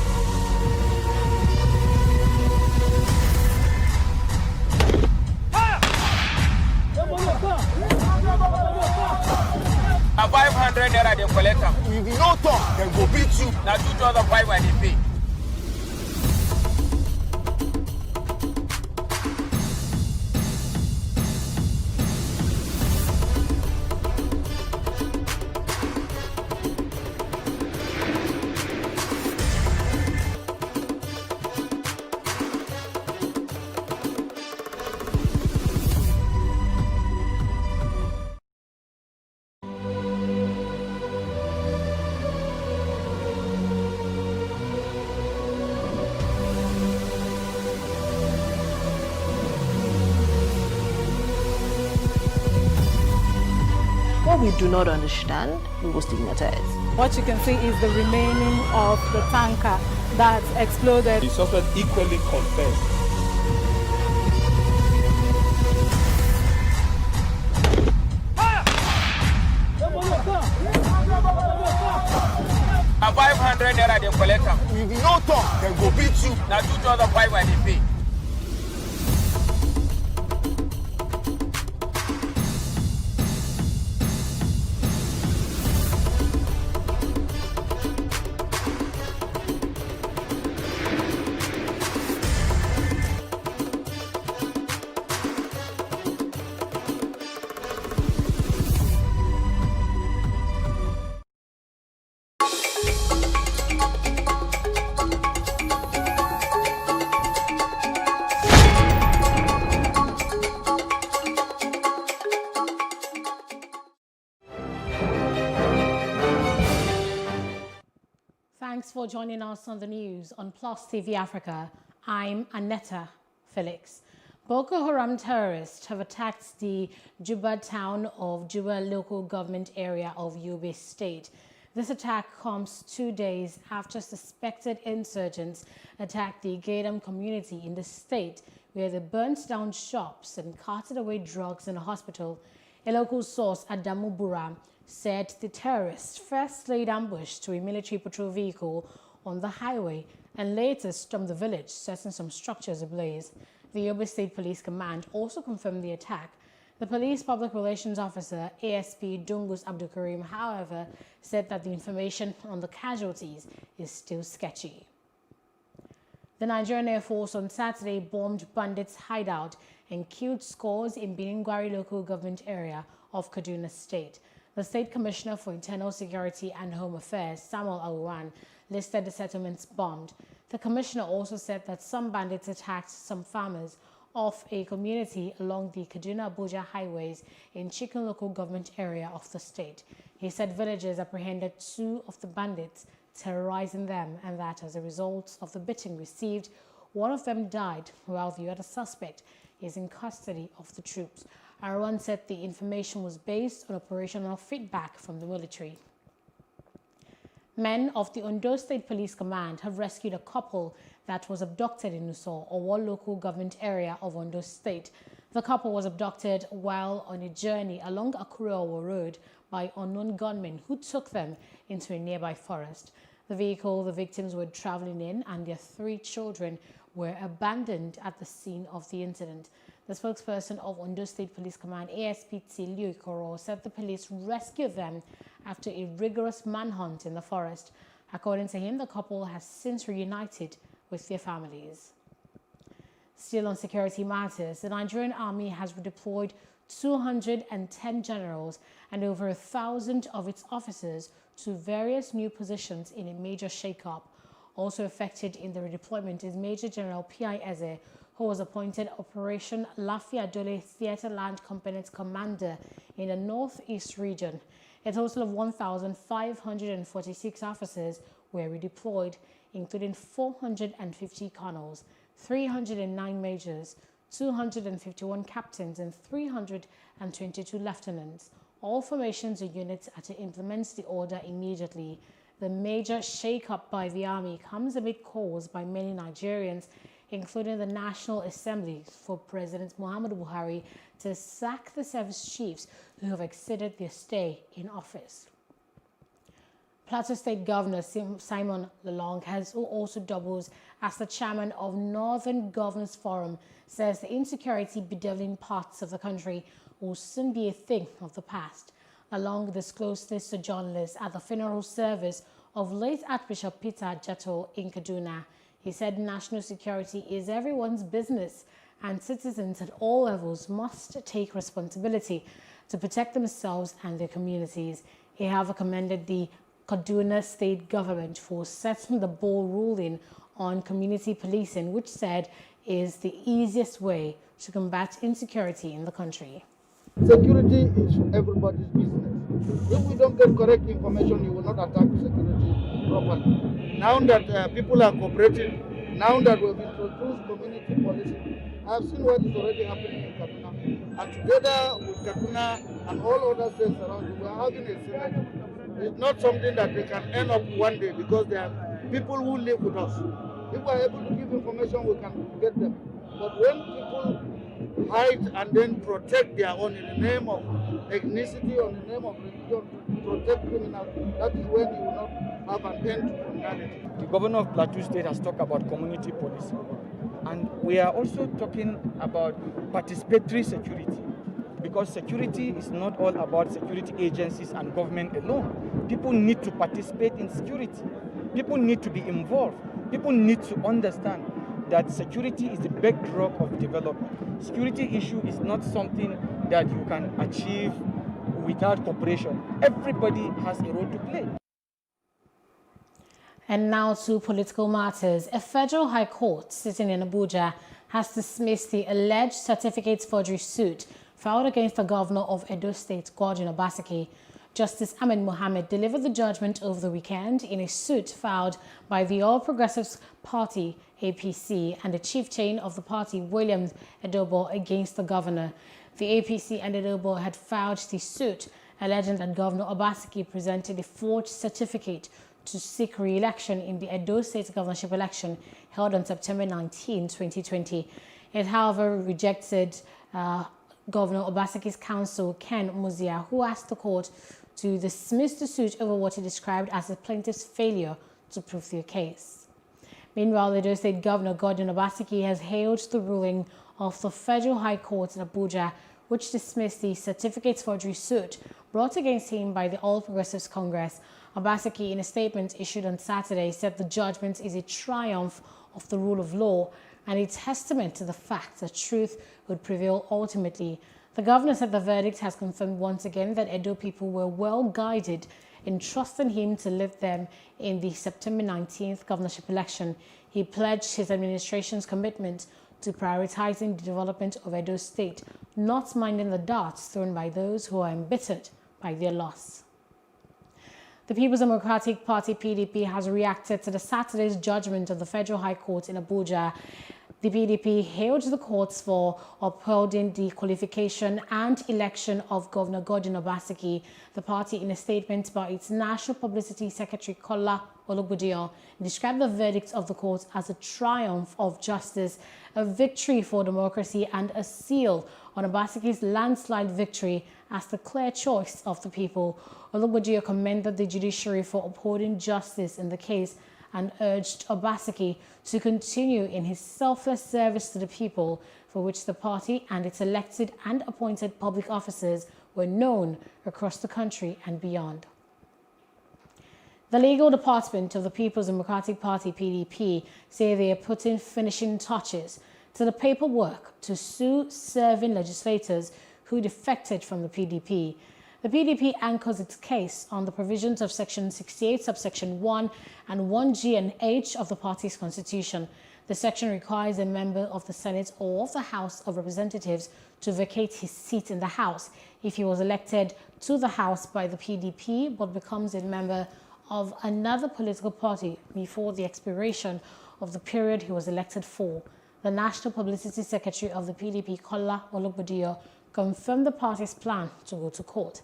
A 500 naira they collect them. If you no talk, then go beat you. Now 2,500 they pay. What we do not understand, we will stigmatize. What you can see is the remaining of the tanker that exploded. The suspect equally confessed. A 500 naira they collect them. If you no talk, then go beat you. Now 2,500 they pay. Thanks for joining us on the news on Plus TV Africa. I'm Aneta Felix. Boko Haram terrorists have attacked the Juba town of Juba local government area of Yobe State. This attack comes 2 days after suspected insurgents attacked the Gaydam community in the state, where they burnt down shops and carted away drugs in a hospital. A local source, Adamu Bura, said the terrorists first laid ambush to a military patrol vehicle on the highway and later stormed the village, setting some structures ablaze. The Yobe State Police Command also confirmed the attack. The police public relations officer, ASP Dungus Abdulkarim, however, said that the information on the casualties is still sketchy. The Nigerian Air Force on Saturday bombed bandits' hideout and killed scores in Biningwari local government area of Kaduna State. The State Commissioner for Internal Security and Home Affairs, Samuel Aluwan, listed the settlements bombed. The commissioner also said that some bandits attacked some farmers off a community along the Kaduna-Abuja highways in Chicken local government area of the state. He said villagers apprehended 2 of the bandits, terrorizing them, and that as a result of the beating received, one of them died while the other suspect is in custody of the troops. Aruan said the information was based on operational feedback from the military. Men of the Ondo State Police Command have rescued a couple that was abducted in Uso, Owo local government area of Ondo State. The couple was abducted while on a journey along Akure-Owo Road by unknown gunmen who took them into a nearby forest. The vehicle the victims were traveling in and their 3 children were abandoned at the scene of the incident. The spokesperson of Ondo State Police Command, ASP Tilio Ikoro, said the police rescued them after a rigorous manhunt in the forest. According to him, the couple has since reunited with their families. Still on security matters, the Nigerian Army has redeployed 210 generals and over 1,000 of its officers to various new positions in a major shake-up. Also affected in the redeployment is Major General P.I. Eze, who was appointed Operation Lafiadole Theatre Land Component Commander in the Northeast region. A total of 1,546 officers were redeployed, including 450 colonels, 309 majors, 251 captains, and 322 lieutenants. All formations and units are to implement the order immediately. The major shake-up by the army comes amid calls by many Nigerians, including the National Assembly, for President Muhammadu Buhari to sack the service chiefs who have exceeded their stay in office. Plateau State Governor Simon Lalong, who also doubles as the chairman of Northern Governors Forum, says the insecurity bedeviling parts of the country will soon be a thing of the past. Lalong disclosed this to journalists at the funeral service of late Archbishop Peter Jato in Kaduna. He said national security is everyone's business and citizens at all levels must take responsibility to protect themselves and their communities. He, however, commended the Kaduna State government for setting the ball ruling on community policing, which said is the easiest way to combat insecurity in the country. Security is everybody's business. If we don't get correct information, you will not attack security properly. Now that people are cooperating, now that we've introduced community policing, I've seen what is already happening in Kaduna. And together with Kaduna and all other states around, we are having a synergy. It's not something that we can end up one day because there are people who live with us. If we are able to give information, we can get them. But when people hide and then protect their own in the name of ethnicity or in the name of religion, protect criminals, that is when you will not have an end to criminality. The governor of Plateau State has talked about community policing. And we are also talking about participatory security. Because security is not all about security agencies and government alone. People need to participate in security. People need to be involved. People need to understand that security is the bedrock of development. Security issue is not something that you can achieve without cooperation. Everybody has a role to play. And now to political matters. A federal high court sitting in Abuja has dismissed the alleged certificate forgery suit filed against the governor of Edo State, Godwin Obaseki. Justice Ahmed Mohammed delivered the judgment over the weekend in a suit filed by the All Progressives Party, APC, and the chieftain of the party, William Edobo, against the governor. The APC and Edobo had filed the suit, alleging that Governor Obaseki presented a forged certificate to seek re-election in the Edo State governorship election held on September 19, 2020. It, however, rejected Governor Obaseki's counsel, Ken Muzia, who asked the court to dismiss the suit over what he described as the plaintiff's failure to prove their case. Meanwhile, the Edo State Governor Godwin Obaseki has hailed the ruling of the Federal High Court in Abuja, which dismissed the certificate forgery suit brought against him by the All Progressives Congress. Obaseki, in a statement issued on Saturday, said the judgment is a triumph of the rule of law and a testament to the fact that truth would prevail ultimately. The governor said the verdict has confirmed once again that Edo people were well guided in trusting him to lead them in the September 19th governorship election. He pledged his administration's commitment to prioritizing the development of Edo State, not minding the darts thrown by those who are embittered by their loss. The People's Democratic Party, PDP, has reacted to the Saturday's judgment of the Federal High Court in Abuja. The PDP hailed the courts for upholding the qualification and election of Governor Godwin Obaseki. The party, in a statement by its National Publicity Secretary, Kola Ologbodion, described the verdict of the court as a triumph of justice, a victory for democracy, and a seal on Obaseki's landslide victory as the clear choice of the people. Ologbondiyan commended the judiciary for upholding justice in the case and urged Obaseki to continue in his selfless service to the people, for which the party and its elected and appointed public officers were known across the country and beyond. The legal department of the People's Democratic Party, PDP, say they are putting finishing touches to the paperwork to sue serving legislators who defected from the PDP. The PDP anchors its case on the provisions of Section 68, subsection 1 and 1G and H of the party's constitution. The section requires a member of the Senate or of the House of Representatives to vacate his seat in the House if he was elected to the House by the PDP but becomes a member of another political party before the expiration of the period he was elected for. The National Publicity Secretary of the PDP, Kola Ologbondiyan, confirmed the party's plan to go to court.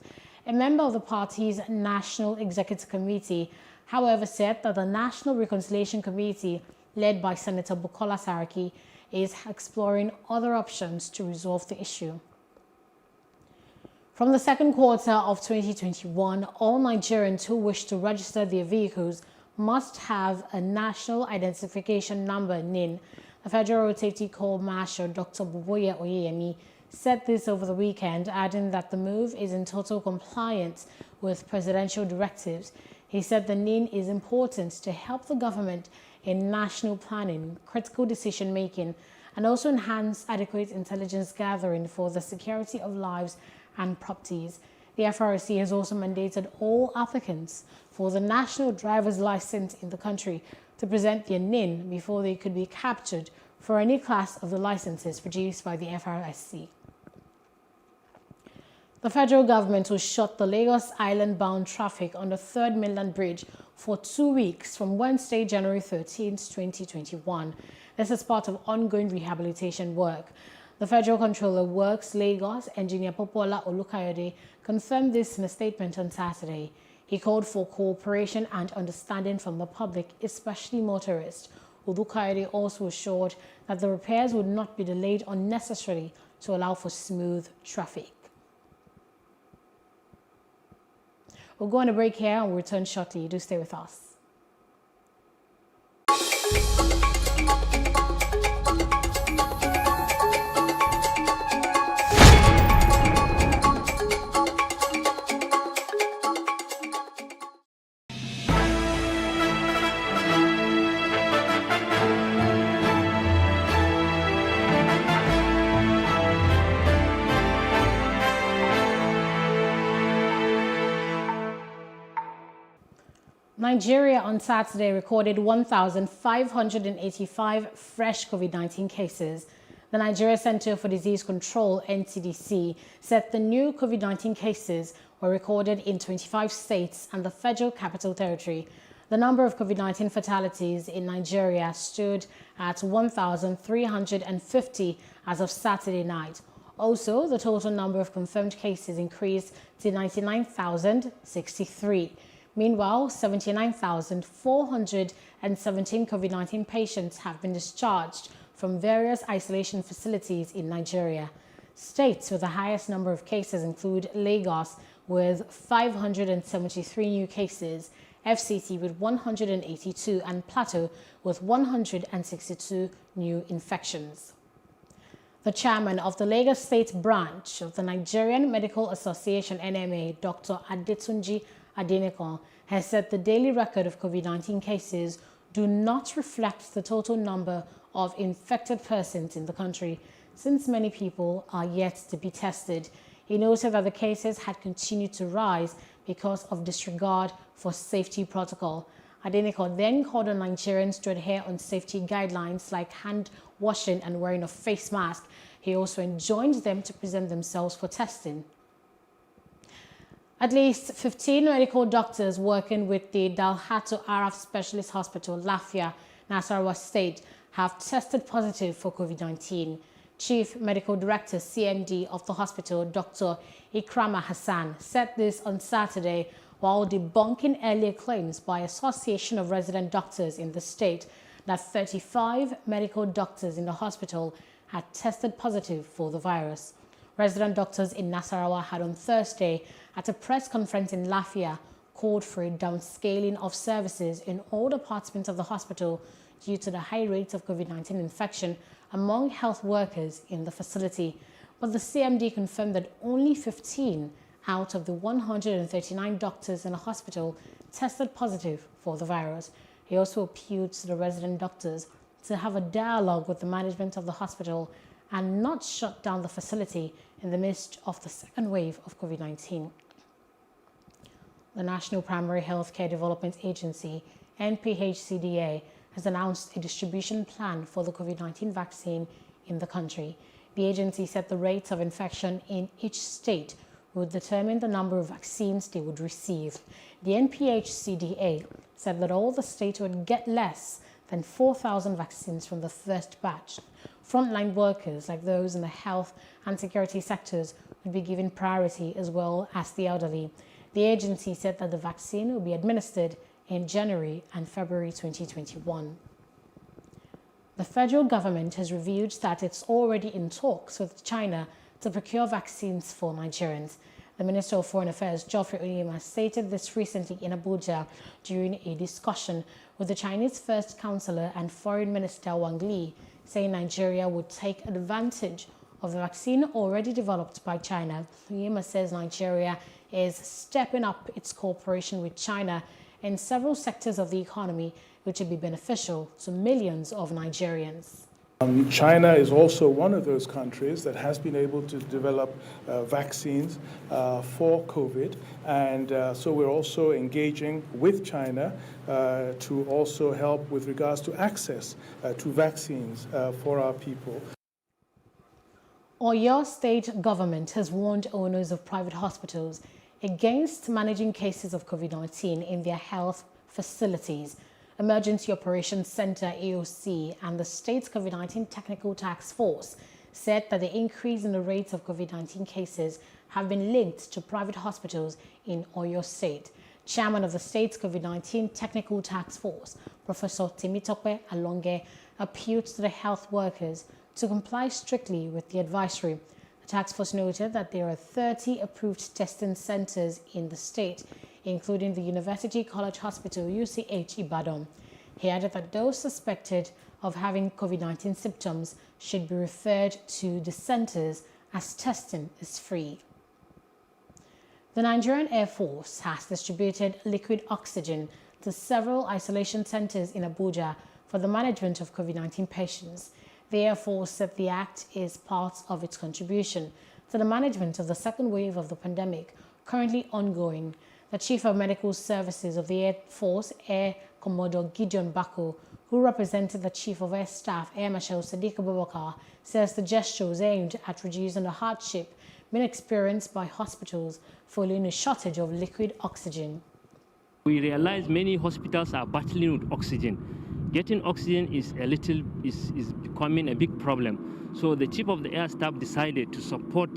A member of the party's National Executive Committee, however, said that the National Reconciliation Committee, led by Senator Bukola Saraki, is exploring other options to resolve the issue. From the second quarter of 2021, all Nigerians who wish to register their vehicles must have a National Identification Number, NIN. The Federal Road Safety Corps Marshal Dr. Buboye Oyeyemi said this over the weekend, adding that the move is in total compliance with presidential directives. He said the NIN is important to help the government in national planning, critical decision-making, and also enhance adequate intelligence gathering for the security of lives and properties. The FRC has also mandated all applicants for the national driver's license in the country to present their NIN before they could be captured for any class of the licenses produced by the FRSC. The federal government will shut the Lagos Island-bound traffic on the 3rd Mainland Bridge for 2 weeks from Wednesday, January 13, 2021. This is part of ongoing rehabilitation work. The Federal Controller Works Lagos, Engineer Popola Olukayode, confirmed this in a statement on Saturday. He called for cooperation and understanding from the public, especially motorists. Olukayode also assured that the repairs would not be delayed unnecessarily to allow for smooth traffic. We'll go on a break here and we'll return shortly. Do stay with us. Nigeria on Saturday recorded 1,585 fresh COVID-19 cases. The Nigeria Center for Disease Control, NCDC, said the new COVID-19 cases were recorded in 25 states and the Federal Capital Territory. The number of COVID-19 fatalities in Nigeria stood at 1,350 as of Saturday night. Also, the total number of confirmed cases increased to 99,063. Meanwhile, 79,417 COVID-19 patients have been discharged from various isolation facilities in Nigeria. States with the highest number of cases include Lagos with 573 new cases, FCT with 182, and Plateau with 162 new infections. The chairman of the Lagos State branch of the Nigerian Medical Association, NMA, Dr. Adetunji Adenekon, has said the daily record of COVID-19 cases do not reflect the total number of infected persons in the country, since many people are yet to be tested. He noted that the cases had continued to rise because of disregard for safety protocol. Adenekon then called on Nigerians to adhere on safety guidelines like hand washing and wearing a face mask. He also enjoined them to present themselves for testing. At least 15 medical doctors working with the Dalhatu Araf Specialist Hospital, Lafia, Nasarawa State, have tested positive for COVID-19. Chief Medical Director, CMD of the hospital, Dr. Ikrama Hassan, said this on Saturday while debunking earlier claims by Association of Resident Doctors in the state that 35 medical doctors in the hospital had tested positive for the virus. Resident doctors in Nasarawa had on Thursday, at a press conference in Lafia, called for a downscaling of services in all departments of the hospital due to the high rates of COVID-19 infection among health workers in the facility. But the CMD confirmed that only 15 out of the 139 doctors in the hospital tested positive for the virus. He also appealed to the resident doctors to have a dialogue with the management of the hospital and not shut down the facility in the midst of the second wave of COVID-19. The National Primary Healthcare Development Agency, NPHCDA, has announced a distribution plan for the COVID-19 vaccine in the country. The agency said the rates of infection in each state would determine the number of vaccines they would receive. The NPHCDA said that all the states would get less than 4,000 vaccines from the first batch. Frontline workers, like those in the health and security sectors, would be given priority, as well as the elderly. The agency said that the vaccine will be administered in January and February 2021. The federal government has revealed that it's already in talks with China to procure vaccines for Nigerians. The Minister of Foreign Affairs, Geoffrey Onyema, stated this recently in Abuja during a discussion with the Chinese First Counselor and Foreign Minister Wang Li, saying Nigeria would take advantage of the vaccine already developed by China. Onyema says Nigeria is stepping up its cooperation with China in several sectors of the economy, which would be beneficial to millions of Nigerians. China is also one of those countries that has been able to develop vaccines for COVID, and so we're also engaging with China to also help with regards to access to vaccines for our people. Oyo State government has warned owners of private hospitals against managing cases of COVID-19 in their health facilities. Emergency Operations Center, AOC, and the state's COVID-19 Technical Task Force said that the increase in the rates of COVID-19 cases have been linked to private hospitals in Oyo State. Chairman of the state's COVID-19 Technical Task Force, Professor Temitope Alonge, appealed to the health workers to comply strictly with the advisory. The task force noted that there are 30 approved testing centers in the state, including the University College Hospital, UCH Ibadan. He added that those suspected of having COVID-19 symptoms should be referred to the centers as testing is free. The Nigerian Air Force has distributed liquid oxygen to several isolation centers in Abuja for the management of COVID-19 patients. The Air Force said the act is part of its contribution to the management of the second wave of the pandemic currently ongoing. The Chief of Medical Services of the Air Force, Air Commodore Gideon Bako, who represented the Chief of Air Staff, Air Marshal Sadiq Abubakar, says the gesture was aimed at reducing the hardship being experienced by hospitals following a shortage of liquid oxygen. We realize many hospitals are battling with oxygen. Getting oxygen is becoming a big problem. So the Chief of the Air Staff decided to support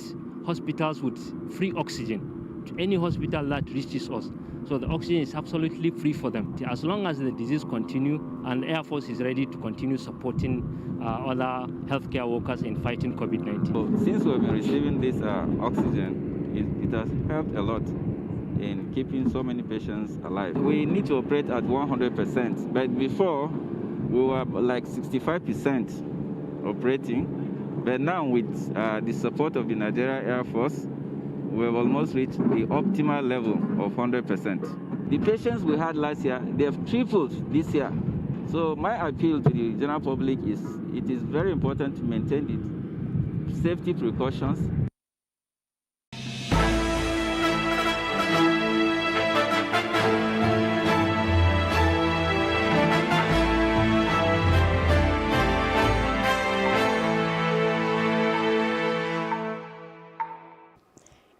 hospitals with free oxygen to any hospital that reaches us. So the oxygen is absolutely free for them. As long as the disease continues, and the Air Force is ready to continue supporting other healthcare workers in fighting COVID-19. So since we've been receiving this oxygen, it has helped a lot in keeping so many patients alive. We need to operate at 100%, but before we were like 65% operating, but now with the support of the Nigeria Air Force, we have almost reached the optimal level of 100%. The patients we had last year, they have tripled this year. So my appeal to the general public is, it is very important to maintain the safety precautions.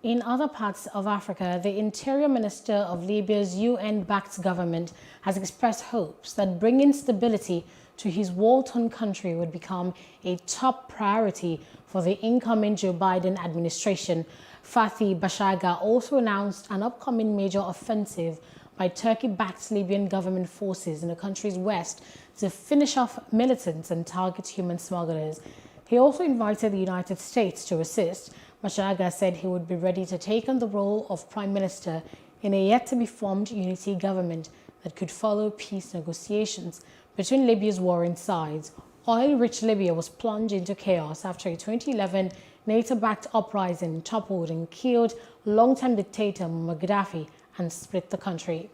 In other parts of Africa, the Interior Minister of Libya's UN-backed government has expressed hopes that bringing stability to his war-torn country would become a top priority for the incoming Joe Biden administration. Fathi Bashaga also announced an upcoming major offensive by Turkey-backed Libyan government forces in the country's west to finish off militants and target human smugglers. He also invited the United States to assist Mashaga said he would be ready to take on the role of Prime Minister in a yet-to-be-formed unity government that could follow peace negotiations between Libya's warring sides. Oil-rich Libya was plunged into chaos after a 2011 NATO-backed uprising toppled and killed longtime dictator Muammar Gaddafi and split the country.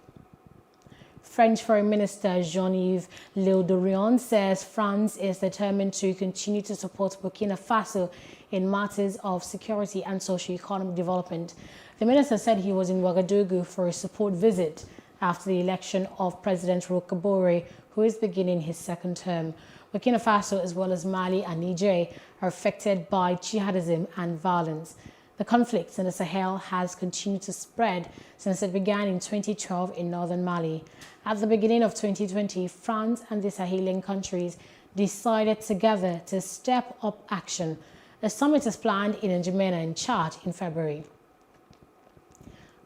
French Foreign Minister Jean-Yves Le Drian says France is determined to continue to support Burkina Faso in matters of security and socio-economic development. The minister said he was in Ouagadougou for a support visit after the election of President Roch Kabore, who is beginning his second term. Burkina Faso, as well as Mali and Niger, are affected by jihadism and violence. The conflict in the Sahel has continued to spread since it began in 2012 in northern Mali. At the beginning of 2020, France and the Sahelian countries decided together to step up action. A summit is planned in N'Djamena in Chad in February.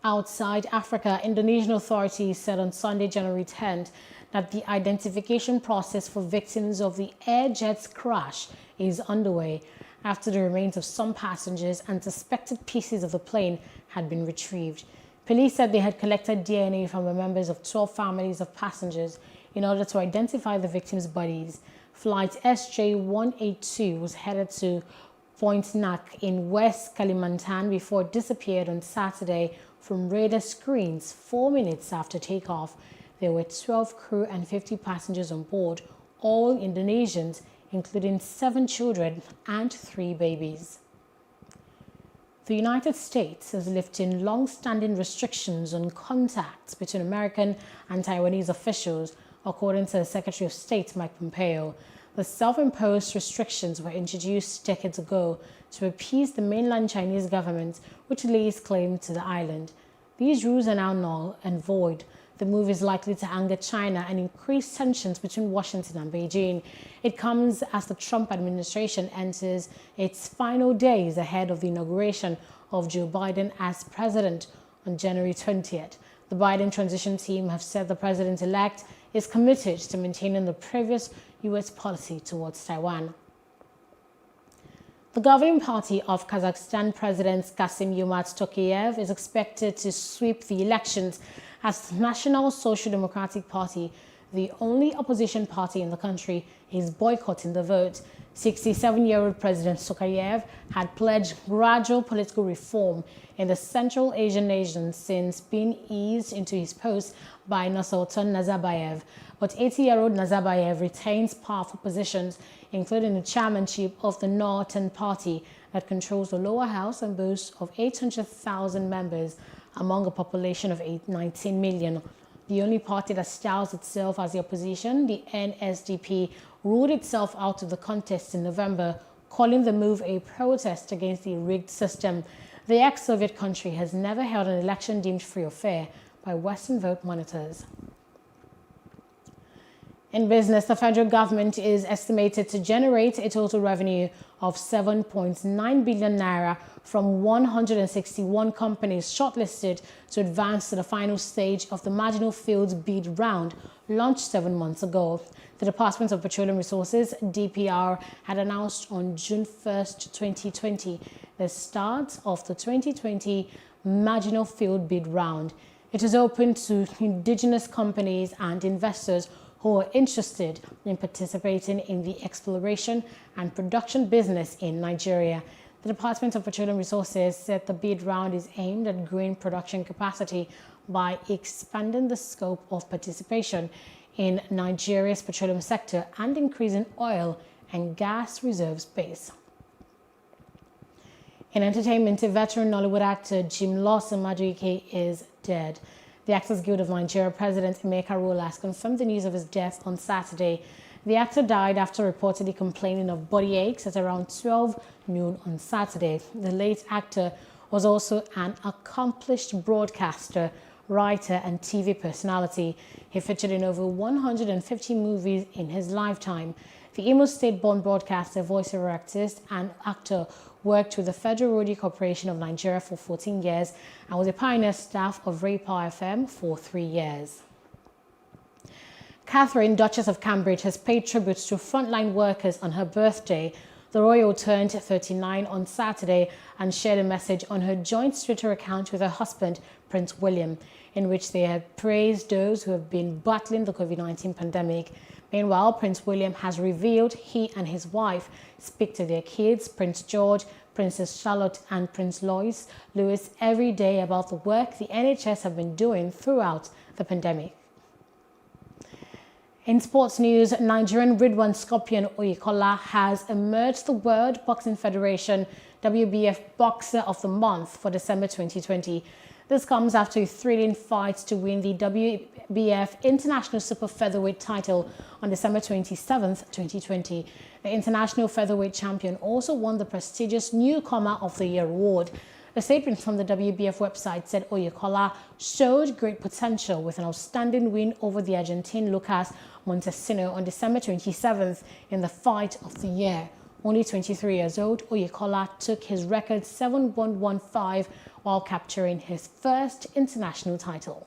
Outside Africa, Indonesian authorities said on Sunday, January 10th, that the identification process for victims of the Air Jets crash is underway after the remains of some passengers and suspected pieces of the plane had been retrieved. Police said they had collected DNA from the members of 12 families of passengers in order to identify the victims' bodies. Flight SJ182 was headed to Point Nak in West Kalimantan before it disappeared on Saturday from radar screens 4 minutes after takeoff. There were 12 crew and 50 passengers on board, all Indonesians, including 7 children and 3 babies. The United States is lifting long-standing restrictions on contacts between American and Taiwanese officials, according to the Secretary of State, Mike Pompeo. The self-imposed restrictions were introduced decades ago to appease the mainland Chinese government, which lays claim to the island. These rules are now null and void. The move is likely to anger China and increase tensions between Washington and Beijing. It comes as the Trump administration enters its final days ahead of the inauguration of Joe Biden as president on January 20th. The Biden transition team have said the president-elect is committed to maintaining the previous U.S. policy towards Taiwan. The governing party of Kazakhstan President Kassym-Jomart Tokayev is expected to sweep the elections as the National Social Democratic Party, the only opposition party in the country, is boycotting the vote. 67-year-old President Tokayev had pledged gradual political reform in the Central Asian nation since being eased into his post by Nursultan Nazarbayev. But 80-year-old Nazarbayev retains powerful positions, including the chairmanship of the Northern Party that controls the lower house and boasts of 800,000 members among a population of 19 million. The only party that styles itself as the opposition, the NSDP, ruled itself out of the contest in November, calling the move a protest against the rigged system. The ex-Soviet country has never held an election deemed free or fair by Western vote monitors. In business, the federal government is estimated to generate a total revenue of 7.9 billion naira from 161 companies shortlisted to advance to the final stage of the marginal fields bid round launched 7 months ago. The Department of Petroleum Resources, DPR, had announced on June 1st, 2020, the start of the 2020 marginal field bid round. It is open to indigenous companies and investors who are interested in participating in the exploration and production business in Nigeria. The Department of Petroleum Resources said the bid round is aimed at growing production capacity by expanding the scope of participation in Nigeria's petroleum sector and increasing oil and gas reserves base. In entertainment, a veteran Nollywood actor Jim Lawson Madueke is dead. The Actors Guild of Nigeria President Emeka Rolas confirmed the news of his death on Saturday. The actor died after reportedly complaining of body aches at around 12 noon on Saturday. The late actor was also an accomplished broadcaster, writer, and TV personality. He featured in over 150 movies in his lifetime. The Imo State-born broadcaster, voiceover artist, and actor worked with the Federal Radio Corporation of Nigeria for 14 years and was a pioneer staff of Ray Power FM for 3 years. Catherine, Duchess of Cambridge, has paid tribute to frontline workers on her birthday. The royal turned 39 on Saturday and shared a message on her joint Twitter account with her husband, Prince William, in which they had praised those who have been battling the COVID-19 pandemic. Meanwhile, Prince William has revealed he and his wife speak to their kids, Prince George, Princess Charlotte and Prince Louis every day about the work the NHS have been doing throughout the pandemic. In sports news, Nigerian Ridwan Scorpion Oyikola has emerged the World Boxing Federation WBF Boxer of the Month for December 2020. This comes after a thrilling fight to win the WBF International Super Featherweight title on December 27, 2020. The International Featherweight champion also won the prestigious Newcomer of the Year award. A statement from the WBF website said Oyikola showed great potential with an outstanding win over the Argentine Lucas Montesino on December 27th in the fight of the year. Only 23 years old, Oyikola took his record 7-1-1-5 while capturing his first international title.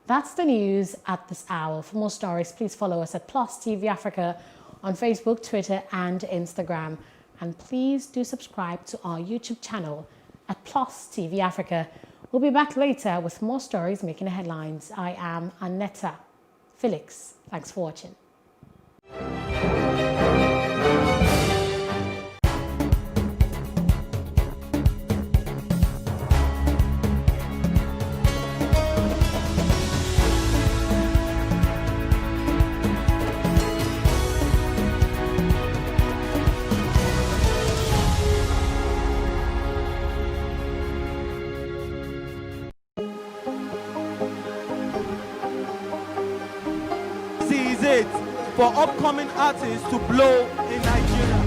That's the news at this hour. For more stories, please follow us at Plus TV Africa on Facebook, Twitter and Instagram. And please do subscribe to our YouTube channel at Plus TV Africa. We'll be back later with more stories making the headlines. I am Annetta Felix. Thanks for watching. It for upcoming artists to blow in Nigeria.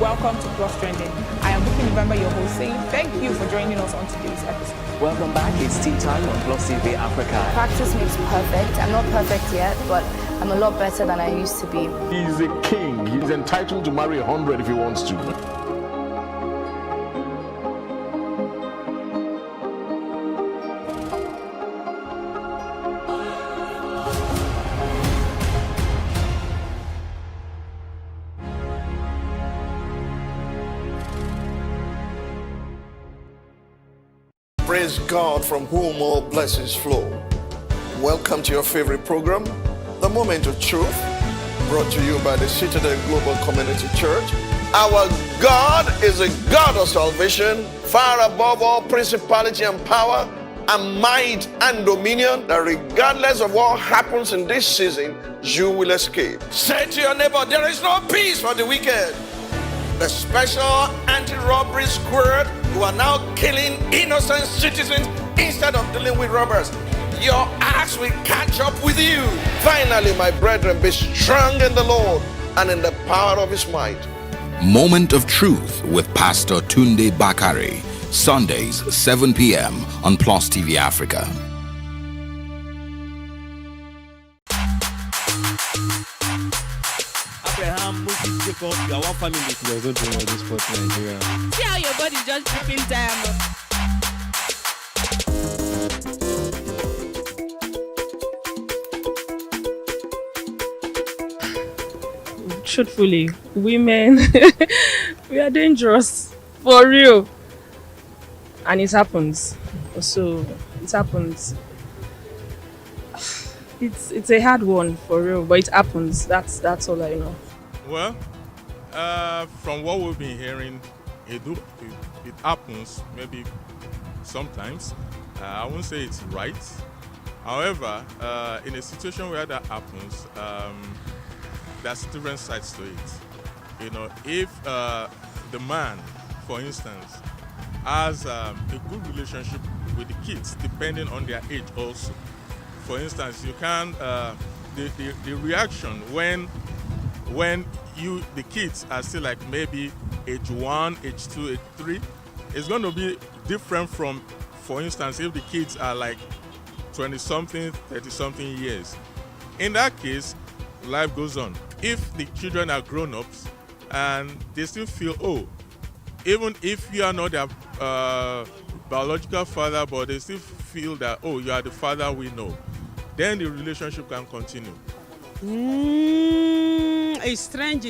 Welcome to Plus Trending. I am Bookie November, your host, saying thank you for joining us on today's episode. Welcome back. It's Tea Time on Plus TV Africa. Practice makes perfect. I'm not perfect yet, but I'm a lot better than I used to be. He's a king. He's entitled to marry 100 if he wants to. Praise God, from whom all blessings flow. Welcome to your favorite program, The Moment of Truth, brought to you by the Citadel Global Community Church. Our God is a God of salvation, far above all principality and power and might and dominion, that regardless of what happens in this season, you will escape. Say to your neighbor, there is no peace for the wicked. The special anti-robbery squad who are now killing innocent citizens instead of dealing with robbers. Your axe will catch up with you. Finally, my brethren, be strong in the Lord and in the power of his might. Moment of Truth with Pastor Tunde Bakare. Sundays, 7 p.m. on Plus TV Africa. Abraham, Moses, Jacob, you are one family. There's no dream of this sport in Nigeria. See how your body just dripping diamond. Truthfully, women, we are dangerous. For real. And it happens. So, it happens. It's a hard one, for real, but it happens. That's all I know. Well, from what we've been hearing, it happens maybe sometimes. I won't say it's right. However, in a situation where that happens, there's different sides to it. You know, if the man, for instance, has a good relationship with the kids, depending on their age also. For instance, you can the reaction when the kids are still like maybe age 1, age 2, age 3, it's going to be different from, for instance, if the kids are like 20-something, 30-something years. In that case, life goes on. If the children are grown-ups and they still feel, oh, even if you are not their biological father, but they still feel that, oh, you are the father we know. then the relationship can continue. It's strange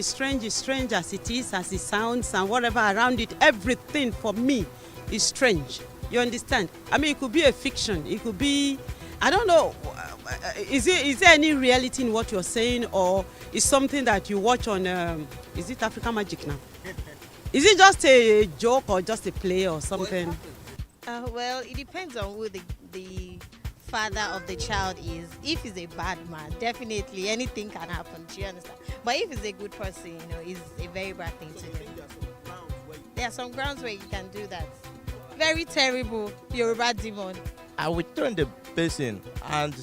as it is, as it sounds, and whatever around it, everything for me is strange. You understand? I mean, it could be a fiction. It could be, I don't know, is there any reality in what you're saying, or is something that you watch on, is it African Magic now? Is it just a joke or just a play or something? Well, it depends on who the father of the child is. If he's a bad man, definitely anything can happen. Do you understand? But if he's a good person, you know, it's a very bad thing to do. There are some grounds where you can do that. Very terrible Yoruba demon. I will turn the person, and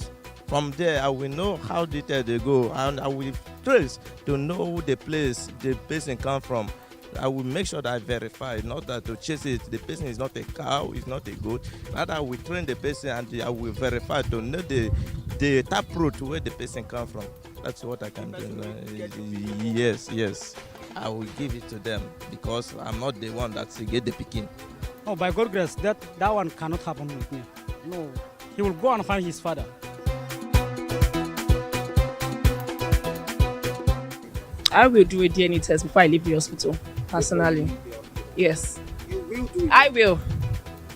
from there I will know how detailed they go, and I will trace to know the place the person come from. I will make sure that I verify, not that to chase it. The person is not a cow, is not a goat. Rather, I will train the person and I will verify to know the taproot where the person come from. That's what I can do. Yes. I will give it to them because I'm not the one that's get the picking. Oh, by God's grace, that one cannot happen with me. No, he will go and find his father. I will do a DNA test before I leave the hospital, personally. Yes. You will do it? I will.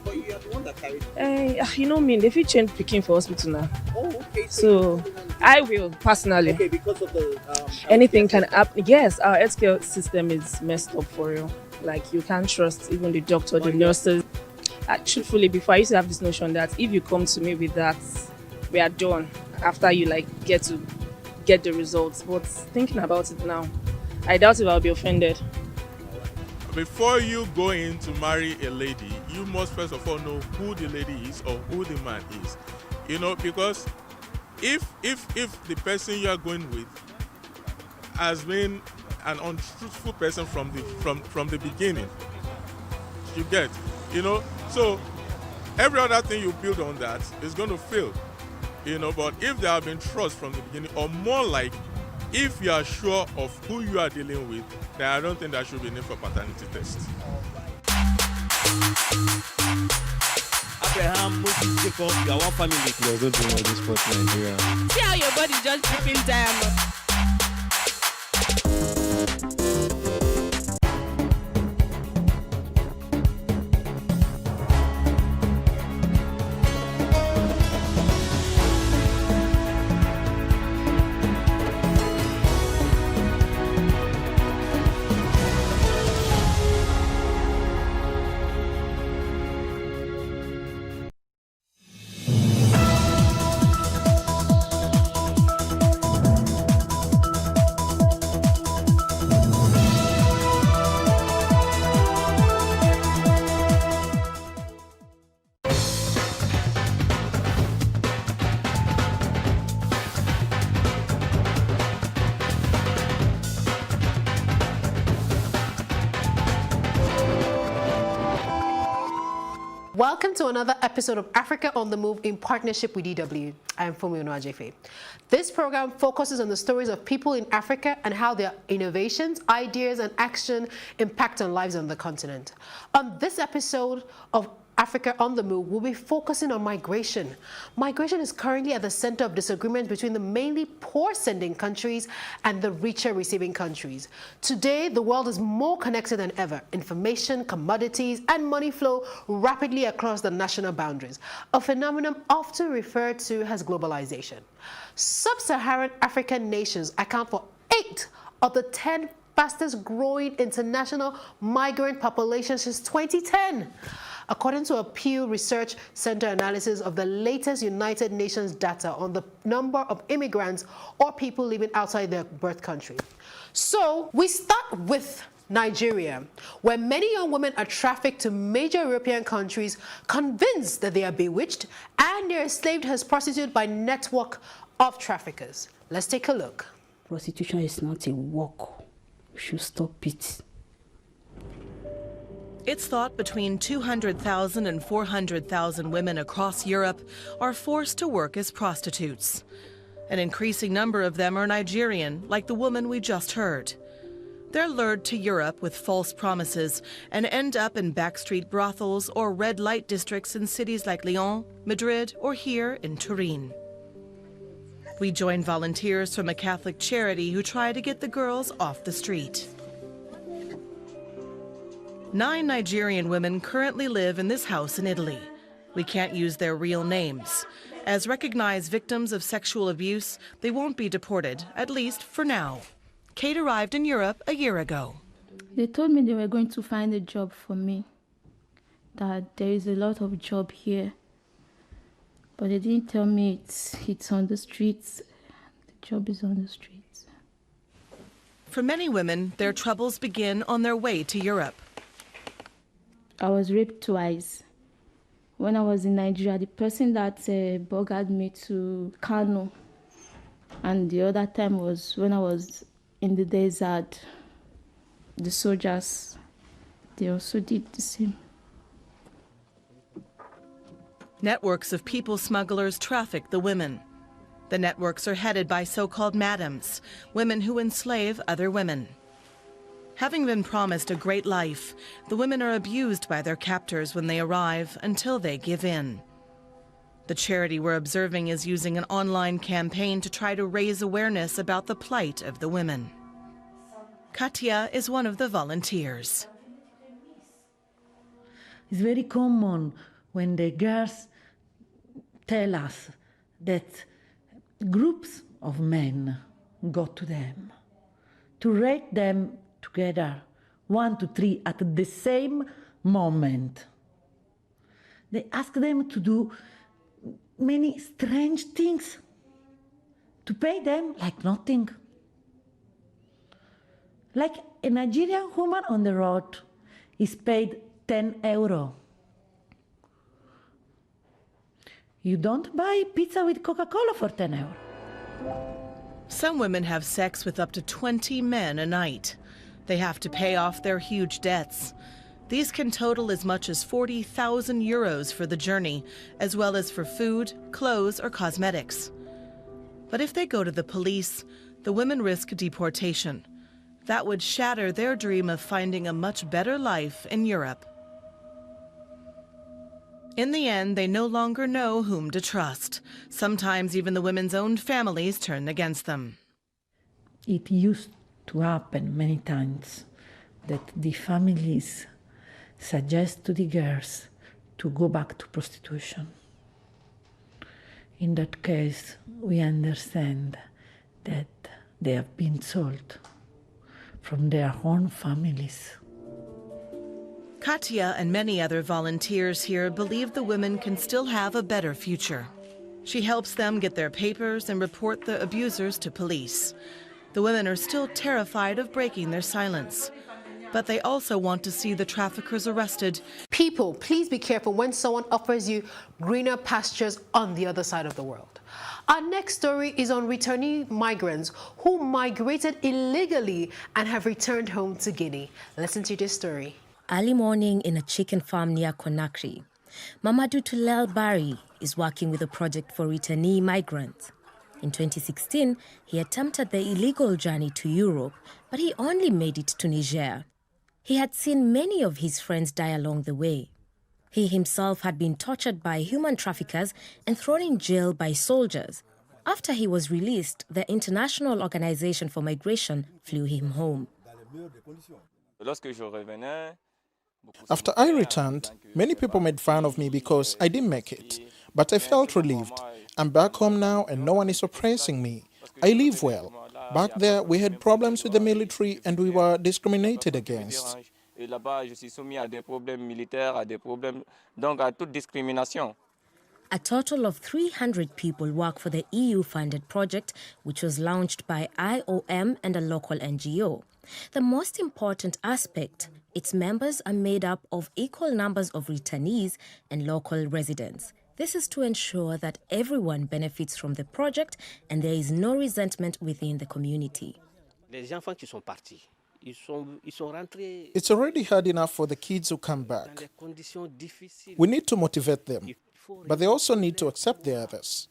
But you are the one that carried it. You know me, if you change picking for hospital now. Oh, okay. So I will, personally. Okay, because of the... anything can happen. Yes, our healthcare system is messed up for real. Like, you can't trust even the doctor, the nurses. Truthfully, before, I used to have this notion that if you come to me with that, we are done after you get the results. But thinking about it now, I doubt if I'll be offended. Before you go in to marry a lady, you must first of all know who the lady is or who the man is. You know, because if the person you are going with has been an untruthful person from the beginning, you get, you know, so every other thing you build on that is going to fail. You know, but if there have been trust from the beginning, or more like, if you are sure of who you are dealing with, then I don't think there should be need for paternity test. Abraham, Moses, Jacob, you are one family. You're going to know this sport Nigeria. See how your body just dripping diamond. Welcome to another episode of Africa on the Move in partnership with DW. I am Fumi Onuajefe. This program focuses on the stories of people in Africa and how their innovations, ideas, and action impact on lives on the continent. On this episode of Africa on the Move, we'll be focusing on migration. Migration is currently at the center of disagreements between the mainly poor-sending countries and the richer receiving countries. Today, the world is more connected than ever. Information, commodities, and money flow rapidly across the national boundaries, a phenomenon often referred to as globalization. Sub-Saharan African nations account for 8 of the 10 fastest growing international migrant populations since 2010. According to a Pew Research Center analysis of the latest United Nations data on the number of immigrants or people living outside their birth country. So we start with Nigeria, where many young women are trafficked to major European countries, convinced that they are bewitched and they're enslaved as prostitutes by network of traffickers. Let's take a look. Prostitution is not a work. We should stop it. It's thought between 200,000 and 400,000 women across Europe are forced to work as prostitutes. An increasing number of them are Nigerian, like the woman we just heard. They're lured to Europe with false promises and end up in backstreet brothels or red light districts in cities like Lyon, Madrid, or here in Turin. We join volunteers from a Catholic charity who try to get the girls off the street. 9 Nigerian women currently live in this house in Italy. We can't use their real names. As recognized victims of sexual abuse, they won't be deported, at least for now. Kate arrived in Europe a year ago. They told me they were going to find a job for me, that there is a lot of job here. But they didn't tell me it's on the streets. The job is on the streets. For many women, their troubles begin on their way to Europe. I was raped twice. When I was in Nigeria, the person that buggered me to Kano, and the other time was when I was in the desert. The soldiers, they also did the same. Networks of people smugglers traffic the women. The networks are headed by so-called madams, women who enslave other women. Having been promised a great life, the women are abused by their captors when they arrive until they give in. The charity we're observing is using an online campaign to try to raise awareness about the plight of the women. Katia is one of the volunteers. It's very common when the girls tell us that groups of men go to them to rape them together, 1 to 3 at the same moment. They ask them to do many strange things, to pay them like nothing. Like a Nigerian woman on the road is paid 10 euro. You don't buy pizza with Coca-Cola for 10 euro. Some women have sex with up to 20 men a night. They have to pay off their huge debts. These can total as much as 40,000 euros for the journey, as well as for food, clothes, or cosmetics. But if they go to the police, the women risk deportation. That would shatter their dream of finding a much better life in Europe. In the end, they no longer know whom to trust. Sometimes even the women's own families turn against them. It used to happen many times that the families suggest to the girls to go back to prostitution. In that case, we understand that they have been sold from their own families. Katia and many other volunteers here believe the women can still have a better future. She helps them get their papers and report the abusers to police. The women are still terrified of breaking their silence, but they also want to see the traffickers arrested. People, please be careful when someone offers you greener pastures on the other side of the world. Our next story is on returnee migrants who migrated illegally and have returned home to Guinea. Listen to this story. Early morning in a chicken farm near Conakry, Mamadou Tulel Bari is working with a project for returnee migrants. In 2016, he attempted the illegal journey to Europe, but he only made it to Niger. He had seen many of his friends die along the way. He himself had been tortured by human traffickers and thrown in jail by soldiers. After he was released, the International Organization for Migration flew him home. After I returned, many people made fun of me because I didn't make it. But I felt relieved. I'm back home now and no one is oppressing me. I live well. Back there, we had problems with the military and we were discriminated against. A total of 300 people work for the EU-funded project, which was launched by IOM and a local NGO. The most important aspect, its members are made up of equal numbers of returnees and local residents. This is to ensure that everyone benefits from the project and there is no resentment within the community. It's already hard enough for the kids who come back. We need to motivate them, but they also need to accept the others.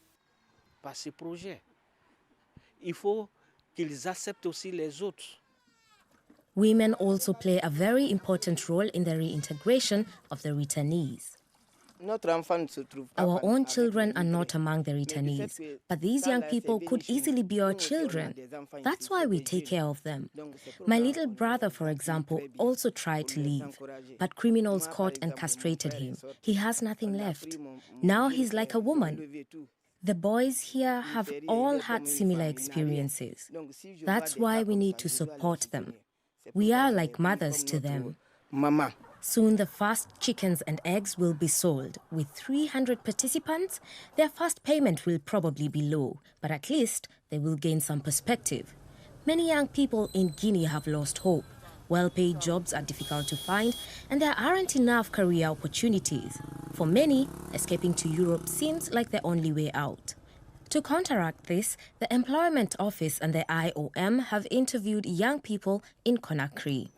Women also play a very important role in the reintegration of the returnees. Our own children are not among the returnees, but these young people could easily be our children. That's why we take care of them. My little brother, for example, also tried to leave, but criminals caught and castrated him. He has nothing left. Now he's like a woman. The boys here have all had similar experiences. That's why we need to support them. We are like mothers to them. Soon the first chickens and eggs will be sold. With 300 participants, their first payment will probably be low, but at least they will gain some perspective. Many young people in Guinea have lost hope. Well-paid jobs are difficult to find, and there aren't enough career opportunities. For many, escaping to Europe seems like the only way out. To counteract this, the Employment Office and the IOM have interviewed young people in Conakry.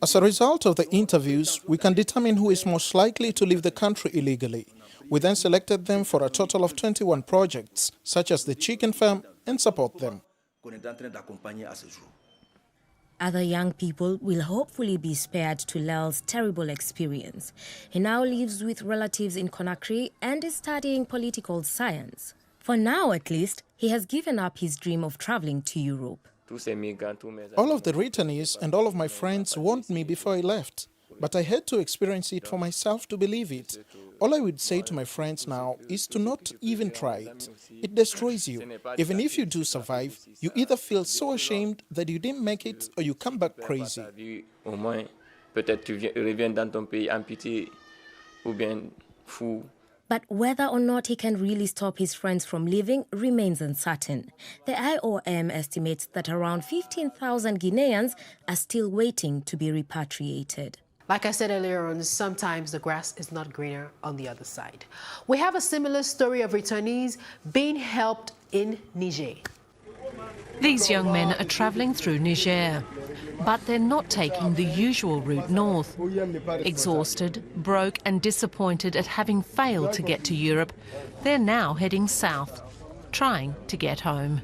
As a result of the interviews, we can determine who is most likely to leave the country illegally. We then selected them for a total of 21 projects, such as the chicken farm, and support them. Other young people will hopefully be spared to Lel's terrible experience. He now lives with relatives in Conakry and is studying political science. For now, at least, he has given up his dream of traveling to Europe. All of the returnees and all of my friends warned me before I left, but I had to experience it for myself to believe it. All I would say to my friends now is to not even try it. It destroys you. Even if you do survive, you either feel so ashamed that you didn't make it or you come back crazy. But whether or not he can really stop his friends from leaving remains uncertain. The IOM estimates that around 15,000 Guineans are still waiting to be repatriated. Like I said earlier on, sometimes the grass is not greener on the other side. We have a similar story of returnees being helped in Niger. These young men are travelling through Niger, but they're not taking the usual route north. Exhausted, broke and disappointed at having failed to get to Europe, they're now heading south, trying to get home.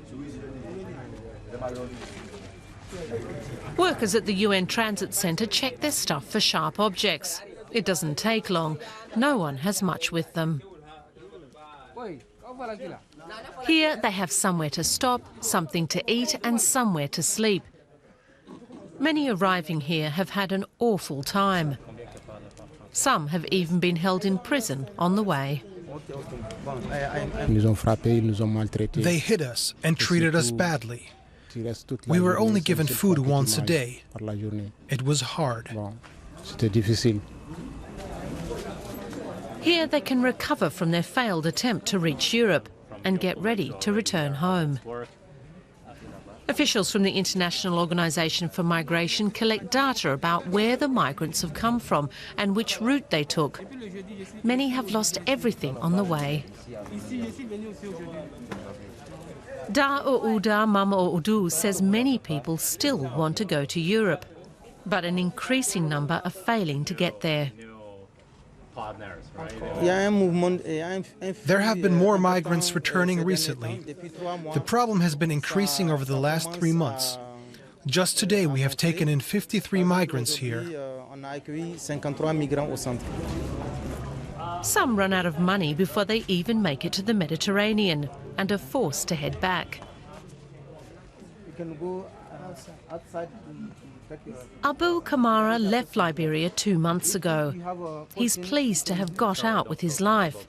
Workers at the UN Transit Centre check their stuff for sharp objects. It doesn't take long. No one has much with them. Here they have somewhere to stop, something to eat and somewhere to sleep. Many arriving here have had an awful time. Some have even been held in prison on the way. They hit us and treated us badly. We were only given food once a day. It was hard. Here they can recover from their failed attempt to reach Europe and get ready to return home. Officials from the International Organization for Migration collect data about where the migrants have come from and which route they took. Many have lost everything on the way. Da Ouda Mama Oudu says many people still want to go to Europe, but an increasing number are failing to get there. There have been more migrants returning recently. The problem has been increasing over the last 3 months. Just today we have taken in 53 migrants here. Some run out of money before they even make it to the Mediterranean and are forced to head back. Abu Kamara left Liberia 2 months ago. He's pleased to have got out with his life.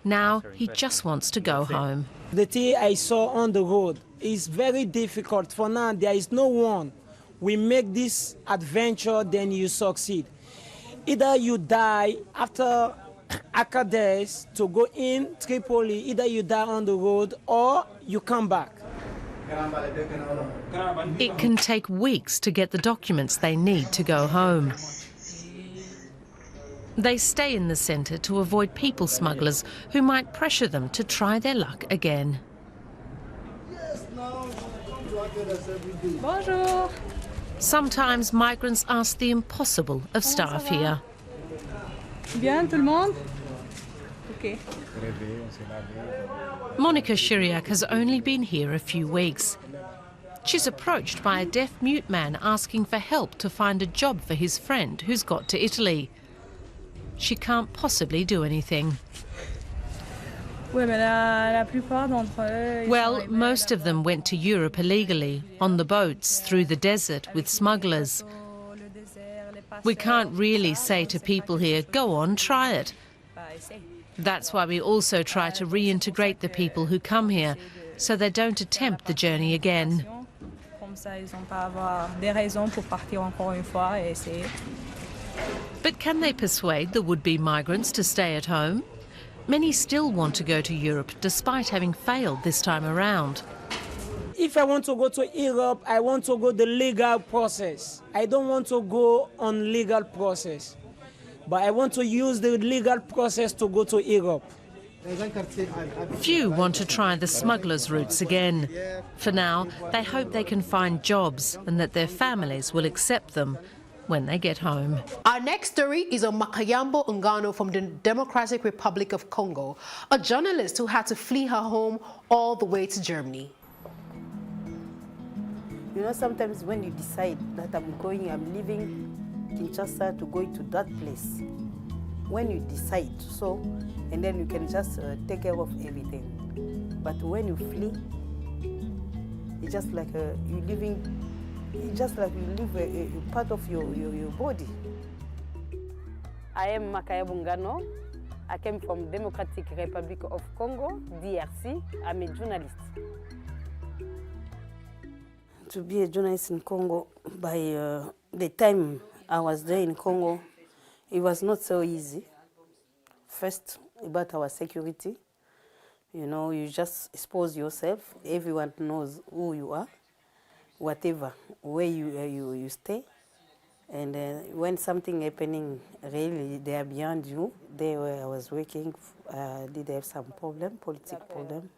Now he just wants to go home. The thing I saw on the road is very difficult. For now, there is no one. We make this adventure, then you succeed. Either you die after Agadez to go in Tripoli, either you die on the road or you come back. It can take weeks to get the documents they need to go home. They stay in the centre to avoid people smugglers who might pressure them to try their luck again. Bonjour. Sometimes migrants ask the impossible of staff here. Bien, tout le monde? Okay. Monica Shiriak has only been here a few weeks. She's approached by a deaf-mute man asking for help to find a job for his friend who's got to Italy. She can't possibly do anything. Well, most of them went to Europe illegally, on the boats, through the desert, with smugglers. We can't really say to people here, go on, try it. That's why we also try to reintegrate the people who come here, so they don't attempt the journey again. But can they persuade the would-be migrants to stay at home? Many still want to go to Europe, despite having failed this time around. If I want to go to Europe, I want to go the legal process. I don't want to go on legal process, but I want to use the legal process to go to Europe. Few want to try the smugglers' routes again. For now, they hope they can find jobs and that their families will accept them when they get home. Our next story is on Makayambo Ngano from the Democratic Republic of Congo, a journalist who had to flee her home all the way to Germany. You know, sometimes when you decide that I'm leaving Kinshasa to go to that place, when you decide so, and then you can just take care of everything. But when you flee, it's just like you living. It's just like you leave a part of your body. I am Makayambo Ngano. I came from Democratic Republic of Congo, DRC. I'm a journalist. To be a journalist in Congo, by the time I was there in Congo, it was not so easy. First, about our security. You know, you just expose yourself. Everyone knows who you are, whatever, where you stay. And when something happening, really, they are beyond you. There where I was working, did have some problem, political problem.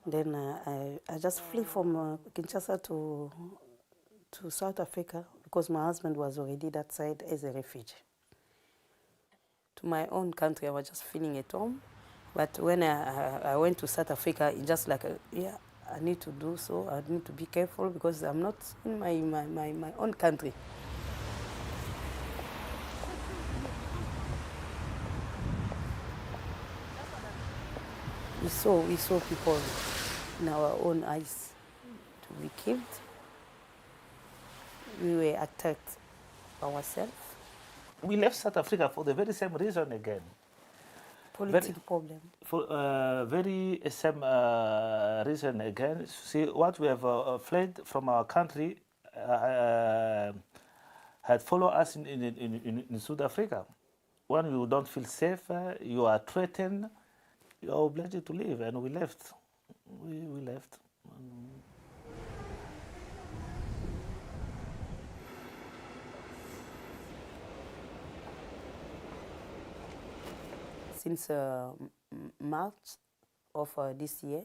Then I just flee from Kinshasa to South Africa because my husband was already that side as a refugee. To my own country, I was just feeling at home. But when I went to South Africa, it's just like, yeah, I need to do so. I need to be careful because I'm not in my own country. We saw people in our own eyes to be killed. We were attacked ourselves. We left South Africa for the very same reason again. Political problem. For very same reason again. See, what we have fled from our country had followed us in South Africa. When you don't feel safe, you are threatened, you are obliged to leave, and we left. We left. Since March of this year,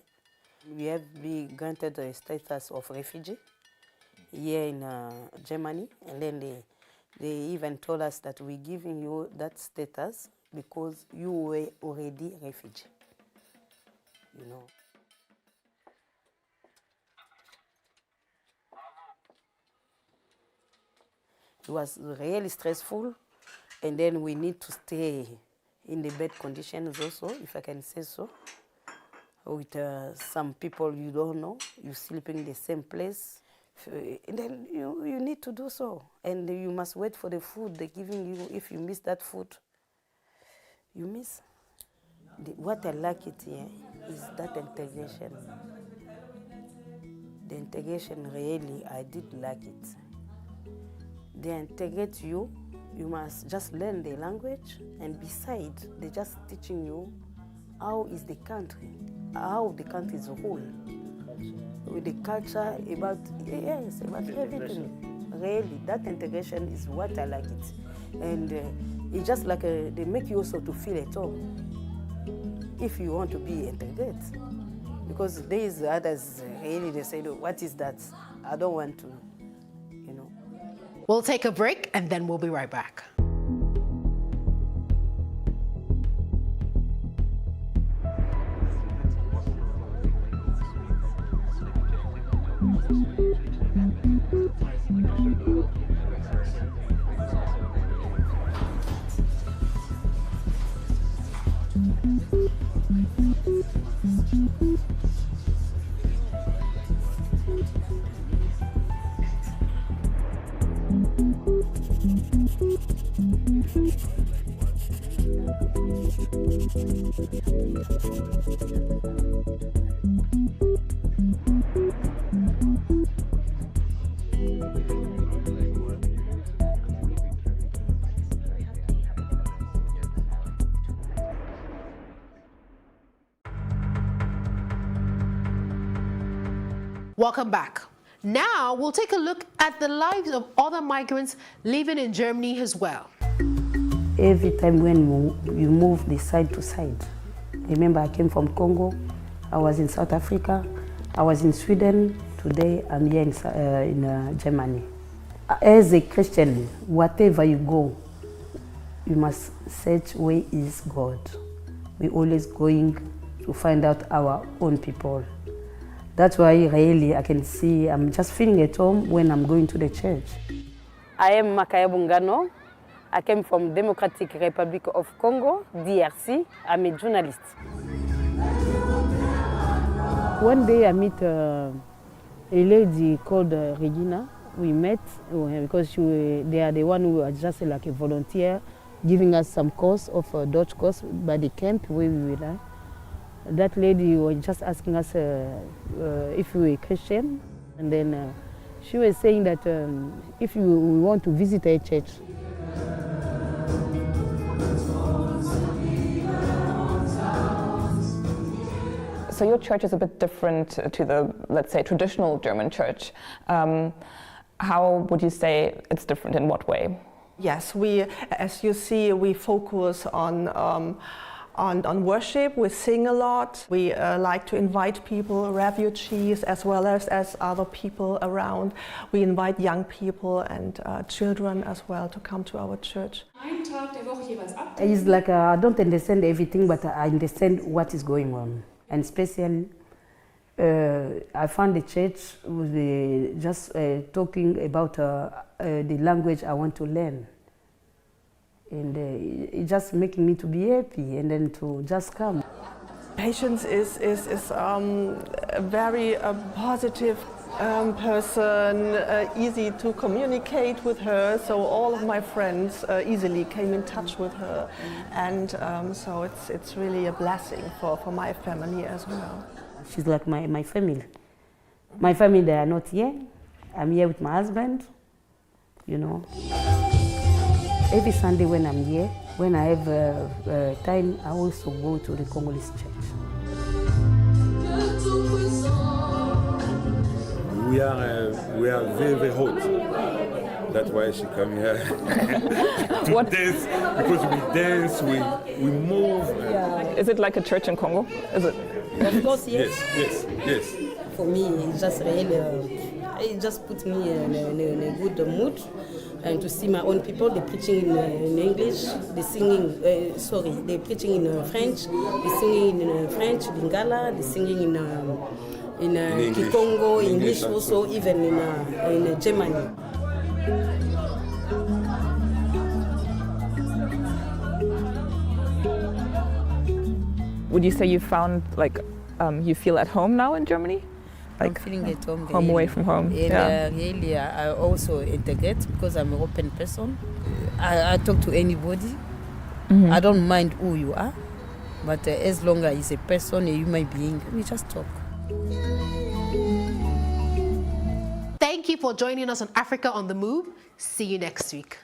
we have been granted a status of refugee here in Germany, and then they even told us that we're giving you that status because you were already a refugee, you know. It was really stressful, and then we need to stay in the bad conditions also, if I can say so, with some people you don't know, you sleeping in the same place, and then you need to do so, and you must wait for the food they're giving you. If you miss that food, you miss. What I like it here is that integration. The integration really, I did like it. They integrate you. You must just learn the language, and besides, they're just teaching you how is the country, how the country is ruled, with the culture, about everything. Really, that integration is what I like it, and it's just like they make you also to feel at home if you want to be integrated. Because there is others really they say, what is that? I don't want to. We'll take a break and then we'll be right back. Welcome back. Now we'll take a look at the lives of other migrants living in Germany as well. Every time when you move the side to side. Remember, I came from Congo, I was in South Africa, I was in Sweden, today I'm here in Germany. As a Christian, whatever you go, you must search where is God. We're always going to find out our own people. That's why really I can see I'm just feeling at home when I'm going to the church. I am Makaya Bungano. I came from Democratic Republic of Congo, DRC. I'm a journalist. One day I meet a lady called Regina. We met because they are the one who are just like a volunteer, giving us some course of a Dutch course by the camp where we were. That lady was just asking us if we were Christian, and then she was saying that if we want to visit a church. So your church is a bit different to the, let's say, traditional German church. How would you say it's different, in what way? Yes, we, as you see, we focus on worship. We sing a lot. We like to invite people, refugees, as well as other people around. We invite young people and children as well to come to our church. It's like I don't understand everything, but I understand what is going on. And especially, I found the church with just talking about the language I want to learn. And it just making me to be happy and then to just come. Patience is a very positive person, easy to communicate with her. So all of my friends easily came in touch with her, and so it's really a blessing for my family as well. She's like my family. My family, they are not here. I'm here with my husband, you know. Every Sunday when I'm here, when I have time, I also go to the Congolese church. We are very, very hot. That's why she come here to dance, because we dance, we move. Yeah. Is it like a church in Congo? Is it? Of course, yes. Yes. For me, it's just really, it just puts me in a good mood. And to see my own people, they're preaching in English, they're singing, they're preaching in French, they're singing in French, Lingala, they're singing in Kikongo, English also, even in Germany. Would you say you found, like, you feel at home now in Germany? Like I'm feeling at home. Home away from home. And really, I also integrate because I'm an open person. I talk to anybody. Mm-hmm. I don't mind who you are, but as long as it's a person, a human being, we just talk. Thank you for joining us on Africa on the Move. See you next week.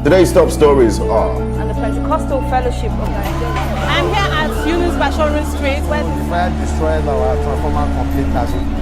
Today's top stories are and the Pentecostal Fellowship Organization. I'm here at Eunice Bashoru Street where the fire destroyed our transformer completely.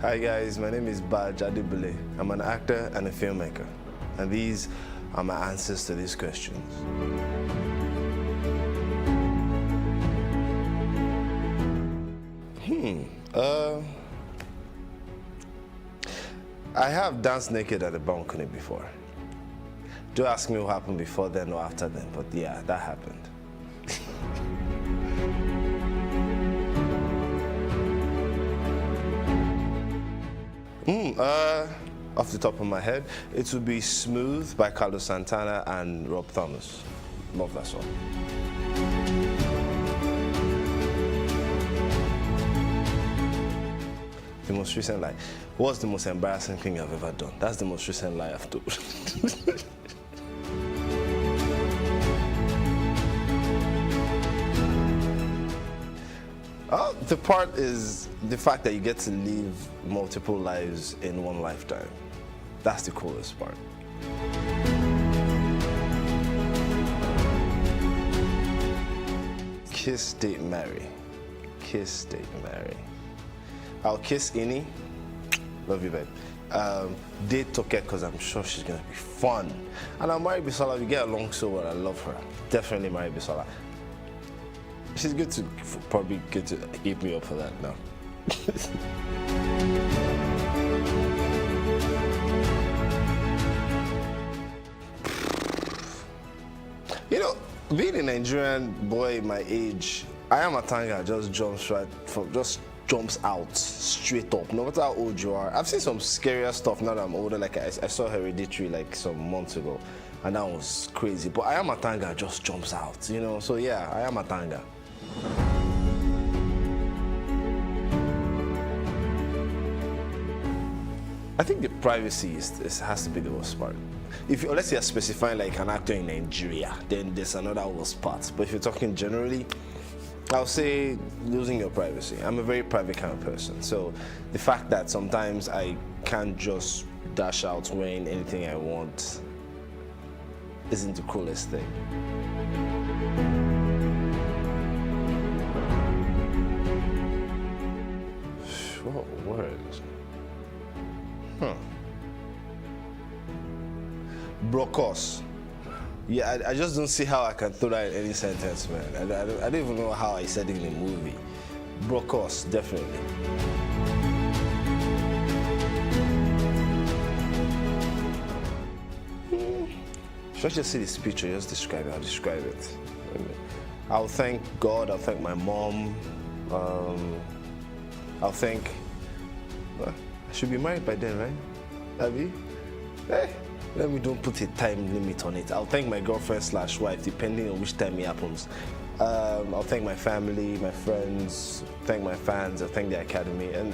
Hi guys, my name is Badge Adibule. I'm an actor and a filmmaker. And these are my answers to these questions. I have danced naked at a balcony before. Don't ask me what happened before then or after then, but yeah, that happened. Off the top of my head, it would be Smooth by Carlos Santana and Rob Thomas. Love that song. The most recent lie. What's the most embarrassing thing I've ever done? That's the most recent lie I've told. The part is the fact that you get to live multiple lives in one lifetime. That's the coolest part. Kiss, date, marry. Kiss, date, marry. I'll kiss Ini. Love you, babe. Date Toke because I'm sure she's gonna be fun. And I'll marry Bisola. We get along so well. I love her. Definitely marry Bisola. She's good to probably good to eat me up for that now. You know, being a Nigerian boy my age, I am a Tanga just jumps out straight up, no matter how old you are. I've seen some scarier stuff now that I'm older, like I saw Hereditary like some months ago, and that was crazy. But I am a Tanga just jumps out, you know, so yeah, I am a Tanga. I think the privacy has to be the worst part. Unless you're specifying like an actor in Nigeria, then there's another worst part. But if you're talking generally, I'll say losing your privacy. I'm a very private kind of person. So the fact that sometimes I can't just dash out wearing anything I want isn't the coolest thing. What words? Brokos. Yeah, I just don't see how I can throw that in any sentence, man. I don't even know how I said it in the movie. Brokos, definitely. Should I just see this picture, just describe it? I'll describe it. I'll thank God, I'll thank my mom. I'll thank... Well, I should be married by then, right? Abby? Hey, let me don't put a time limit on it. I'll thank my girlfriend/wife, depending on which time it happens. I'll thank my family, my friends, thank my fans, I'll thank the Academy, and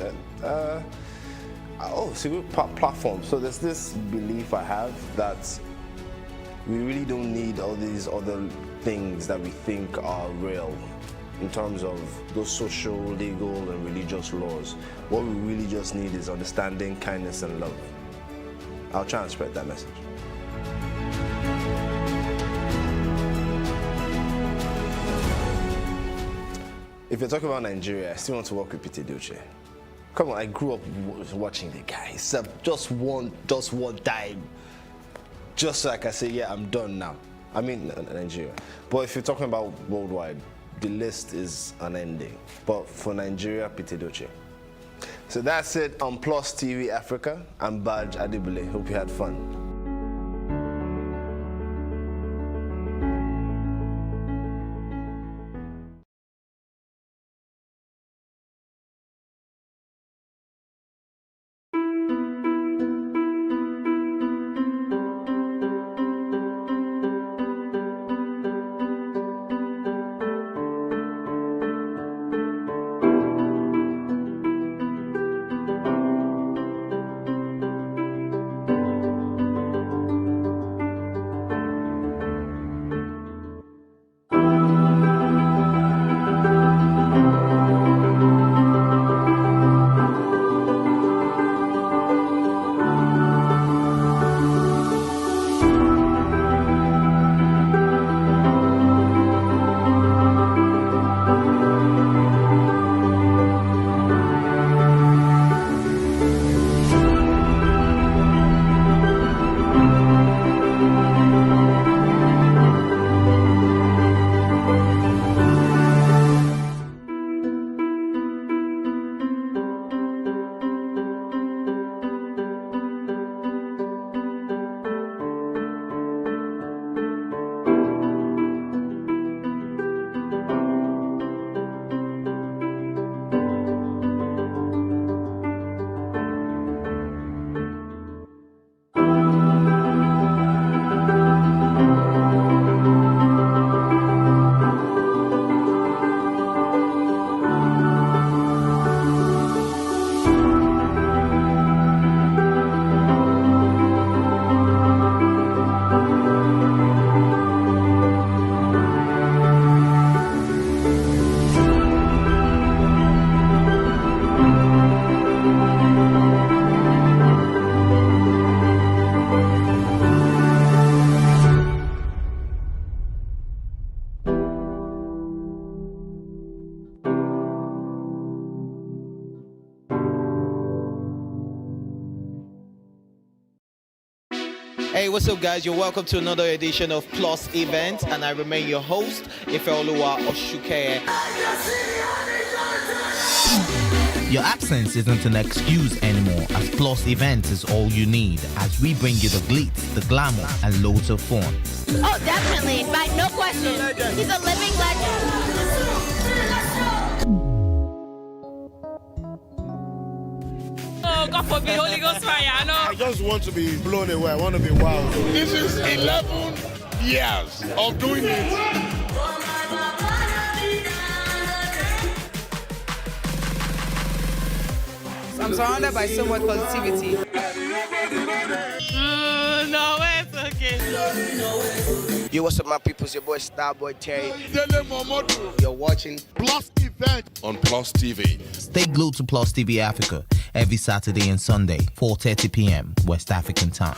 it's a good platform. So there's this belief I have that we really don't need all these other things that we think are real in terms of those social, legal, and religious laws. What we really just need is understanding, kindness, and love. I'll try and spread that message. If you're talking about Nigeria, I still want to work with Pete Edochie. Come on, I grew up watching the guy. Except just one time. Just so I can say, yeah, I'm done now. I mean, Nigeria. But if you're talking about worldwide, the list is unending. But for Nigeria, Pete Edochie. So that's it on Plus TV Africa. I'm Badge Adibule. Hope you had fun. Hey, what's up, guys? You're welcome to another edition of Plus Event, and I remain your host, Ifeoluwa Oshukeye. Your absence isn't an excuse anymore, as Plus Events is all you need, as we bring you the glitz, the glamour, and loads of fun. Oh, definitely, no question. He's a living legend. Oh, God forbid, Holy Ghost fire, no. I just want to be blown away. I want to be wild. This is 11 years of doing it. I'm surrounded by so much positivity. No, it's okay. Yo, what's up, my people? It's your boy Starboy Terry. You're watching Plus Event on Plus TV. Stay glued to Plus TV Africa every Saturday and Sunday, 4:30 p.m. West African time.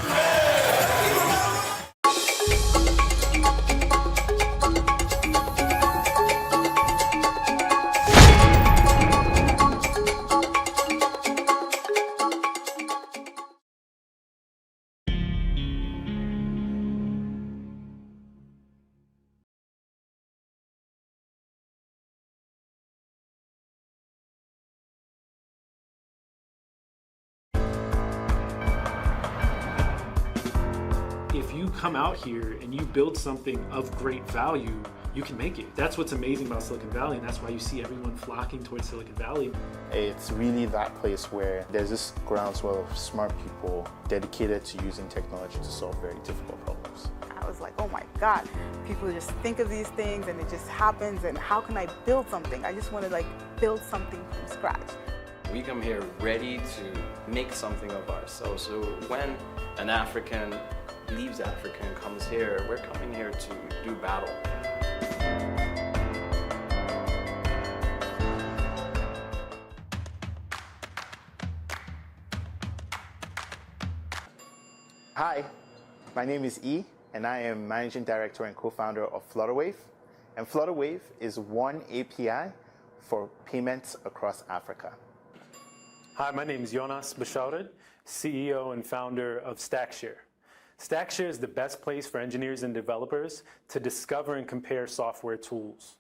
If you come out here and you build something of great value, you can make it. That's what's amazing about Silicon Valley, and that's why you see everyone flocking towards Silicon Valley. It's really that place where there's this groundswell of smart people dedicated to using technology to solve very difficult problems. I was like, oh my God, people just think of these things and it just happens, and how can I build something? I just want to build something from scratch. We come here ready to make something of ourselves. So when an African leaves Africa and comes here, we're coming here to do battle. Hi, my name is E, and I am Managing Director and Co-founder of Flutterwave. And Flutterwave is one API for payments across Africa. Hi, my name is Jonas Beshouted, CEO and founder of StackShare. StackShare is the best place for engineers and developers to discover and compare software tools.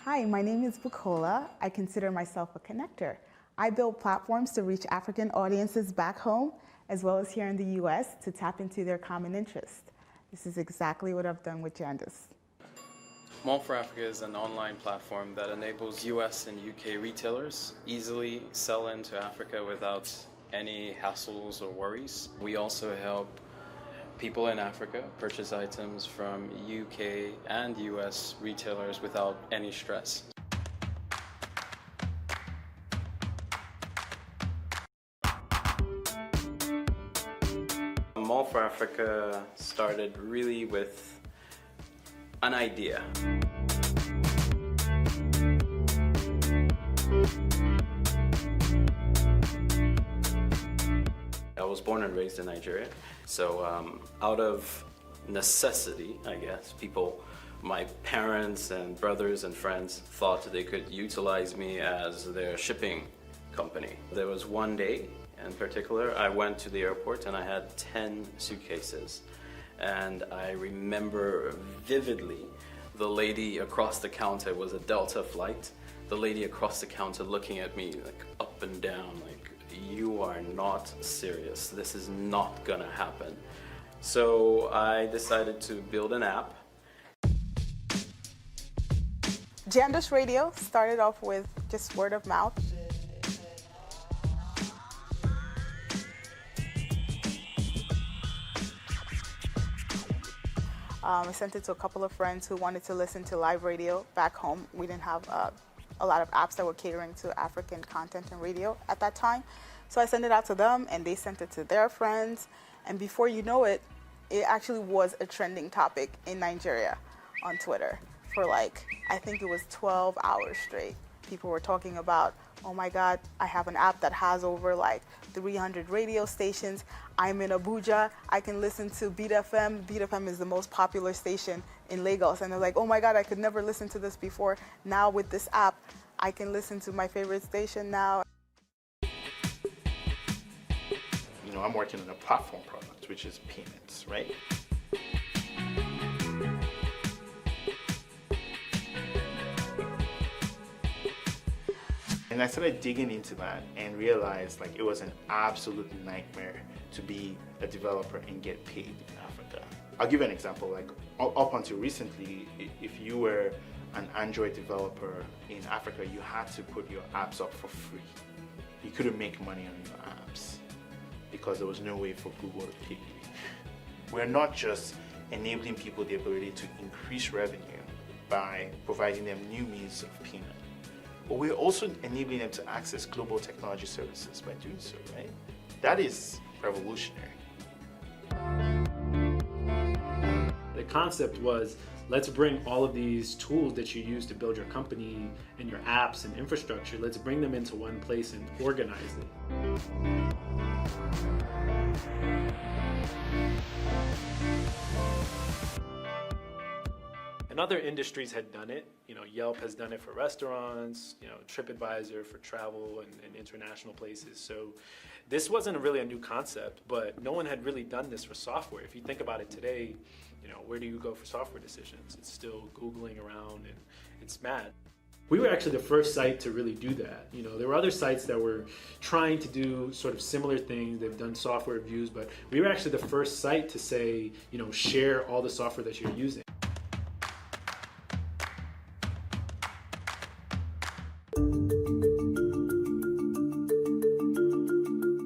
Hi, my name is Bukola. I consider myself a connector. I build platforms to reach African audiences back home, as well as here in the US, to tap into their common interests. This is exactly what I've done with Jandus. Mall for Africa is an online platform that enables US and UK retailers easily sell into Africa without any hassles or worries. We also help people in Africa purchase items from UK and US retailers without any stress. Mall for Africa started really with an idea. I was born and raised in Nigeria, so out of necessity, I guess, my parents and brothers and friends thought they could utilize me as their shipping company. There was one day in particular, I went to the airport and I had 10 suitcases. And I remember vividly the lady across the counter, it was a Delta flight, the lady across the counter looking at me up and down, you are not serious. This is not gonna happen. So I decided to build an app. Jandus Radio started off with just word of mouth. I sent it to a couple of friends who wanted to listen to live radio back home. We didn't have a lot of apps that were catering to African content and radio at that time. So I sent it out to them and they sent it to their friends. And before you know it, it actually was a trending topic in Nigeria on Twitter for I think it was 12 hours straight. People were talking about, oh my God, I have an app that has over 300 radio stations. I'm in Abuja, I can listen to Beat FM. Beat FM is the most popular station in Lagos. And they're like, oh my God, I could never listen to this before. Now with this app, I can listen to my favorite station now. I'm working on a platform product, which is payments, right? And I started digging into that and realized like it was an absolute nightmare to be a developer and get paid in Africa. I'll give you an example. Like up until recently, if you were an Android developer in Africa, you had to put your apps up for free. You couldn't make money on your apps because there was no way for Google to pay you. We're not just enabling people the ability to increase revenue by providing them new means of payment, but we're also enabling them to access global technology services by doing so, right? That is revolutionary. The concept was, let's bring all of these tools that you use to build your company and your apps and infrastructure, let's bring them into one place and organize it. And other industries had done it. Yelp has done it for restaurants, TripAdvisor for travel and international places. So this wasn't really a new concept, but no one had really done this for software. If you think about it today, where do you go for software decisions? It's still Googling around, and it's mad. We were actually the first site to really do that. There were other sites that were trying to do sort of similar things. They've done software reviews, but we were actually the first site to say, share all the software that you're using.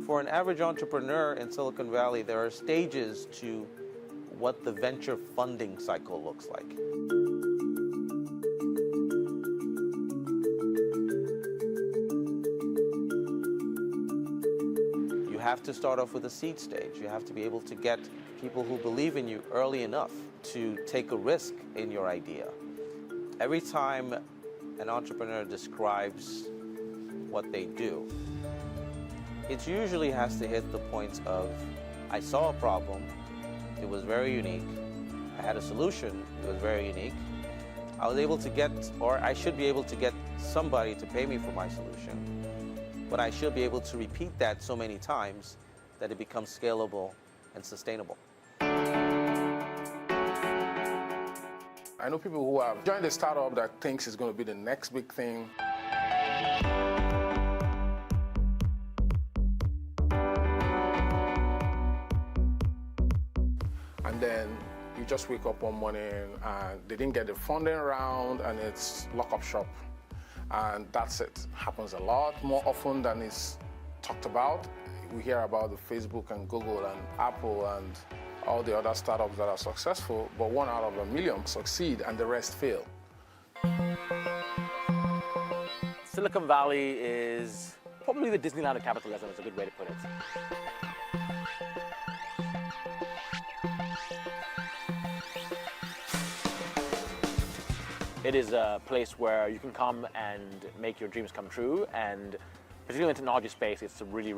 For an average entrepreneur in Silicon Valley, there are stages to what the venture funding cycle looks like. You have to start off with a seed stage. You have to be able to get people who believe in you early enough to take a risk in your idea. Every time an entrepreneur describes what they do, it usually has to hit the point of, I saw a problem, it was very unique, I had a solution, it was very unique, I was able to get, or I should be able to get somebody to pay me for my solution, but I should be able to repeat that so many times that it becomes scalable and sustainable. I know people who have joined a startup that thinks it's going to be the next big thing. And then you just wake up one morning and they didn't get the funding round and it's lock up shop. And that's it. Happens a lot more often than it's talked about. We hear about the Facebook and Google and Apple and all the other startups that are successful, but 1 out of a million succeed and the rest fail. Silicon Valley is probably the Disneyland of capitalism, is a good way to put it. It is a place where you can come and make your dreams come true, and particularly in the technology space, it's a really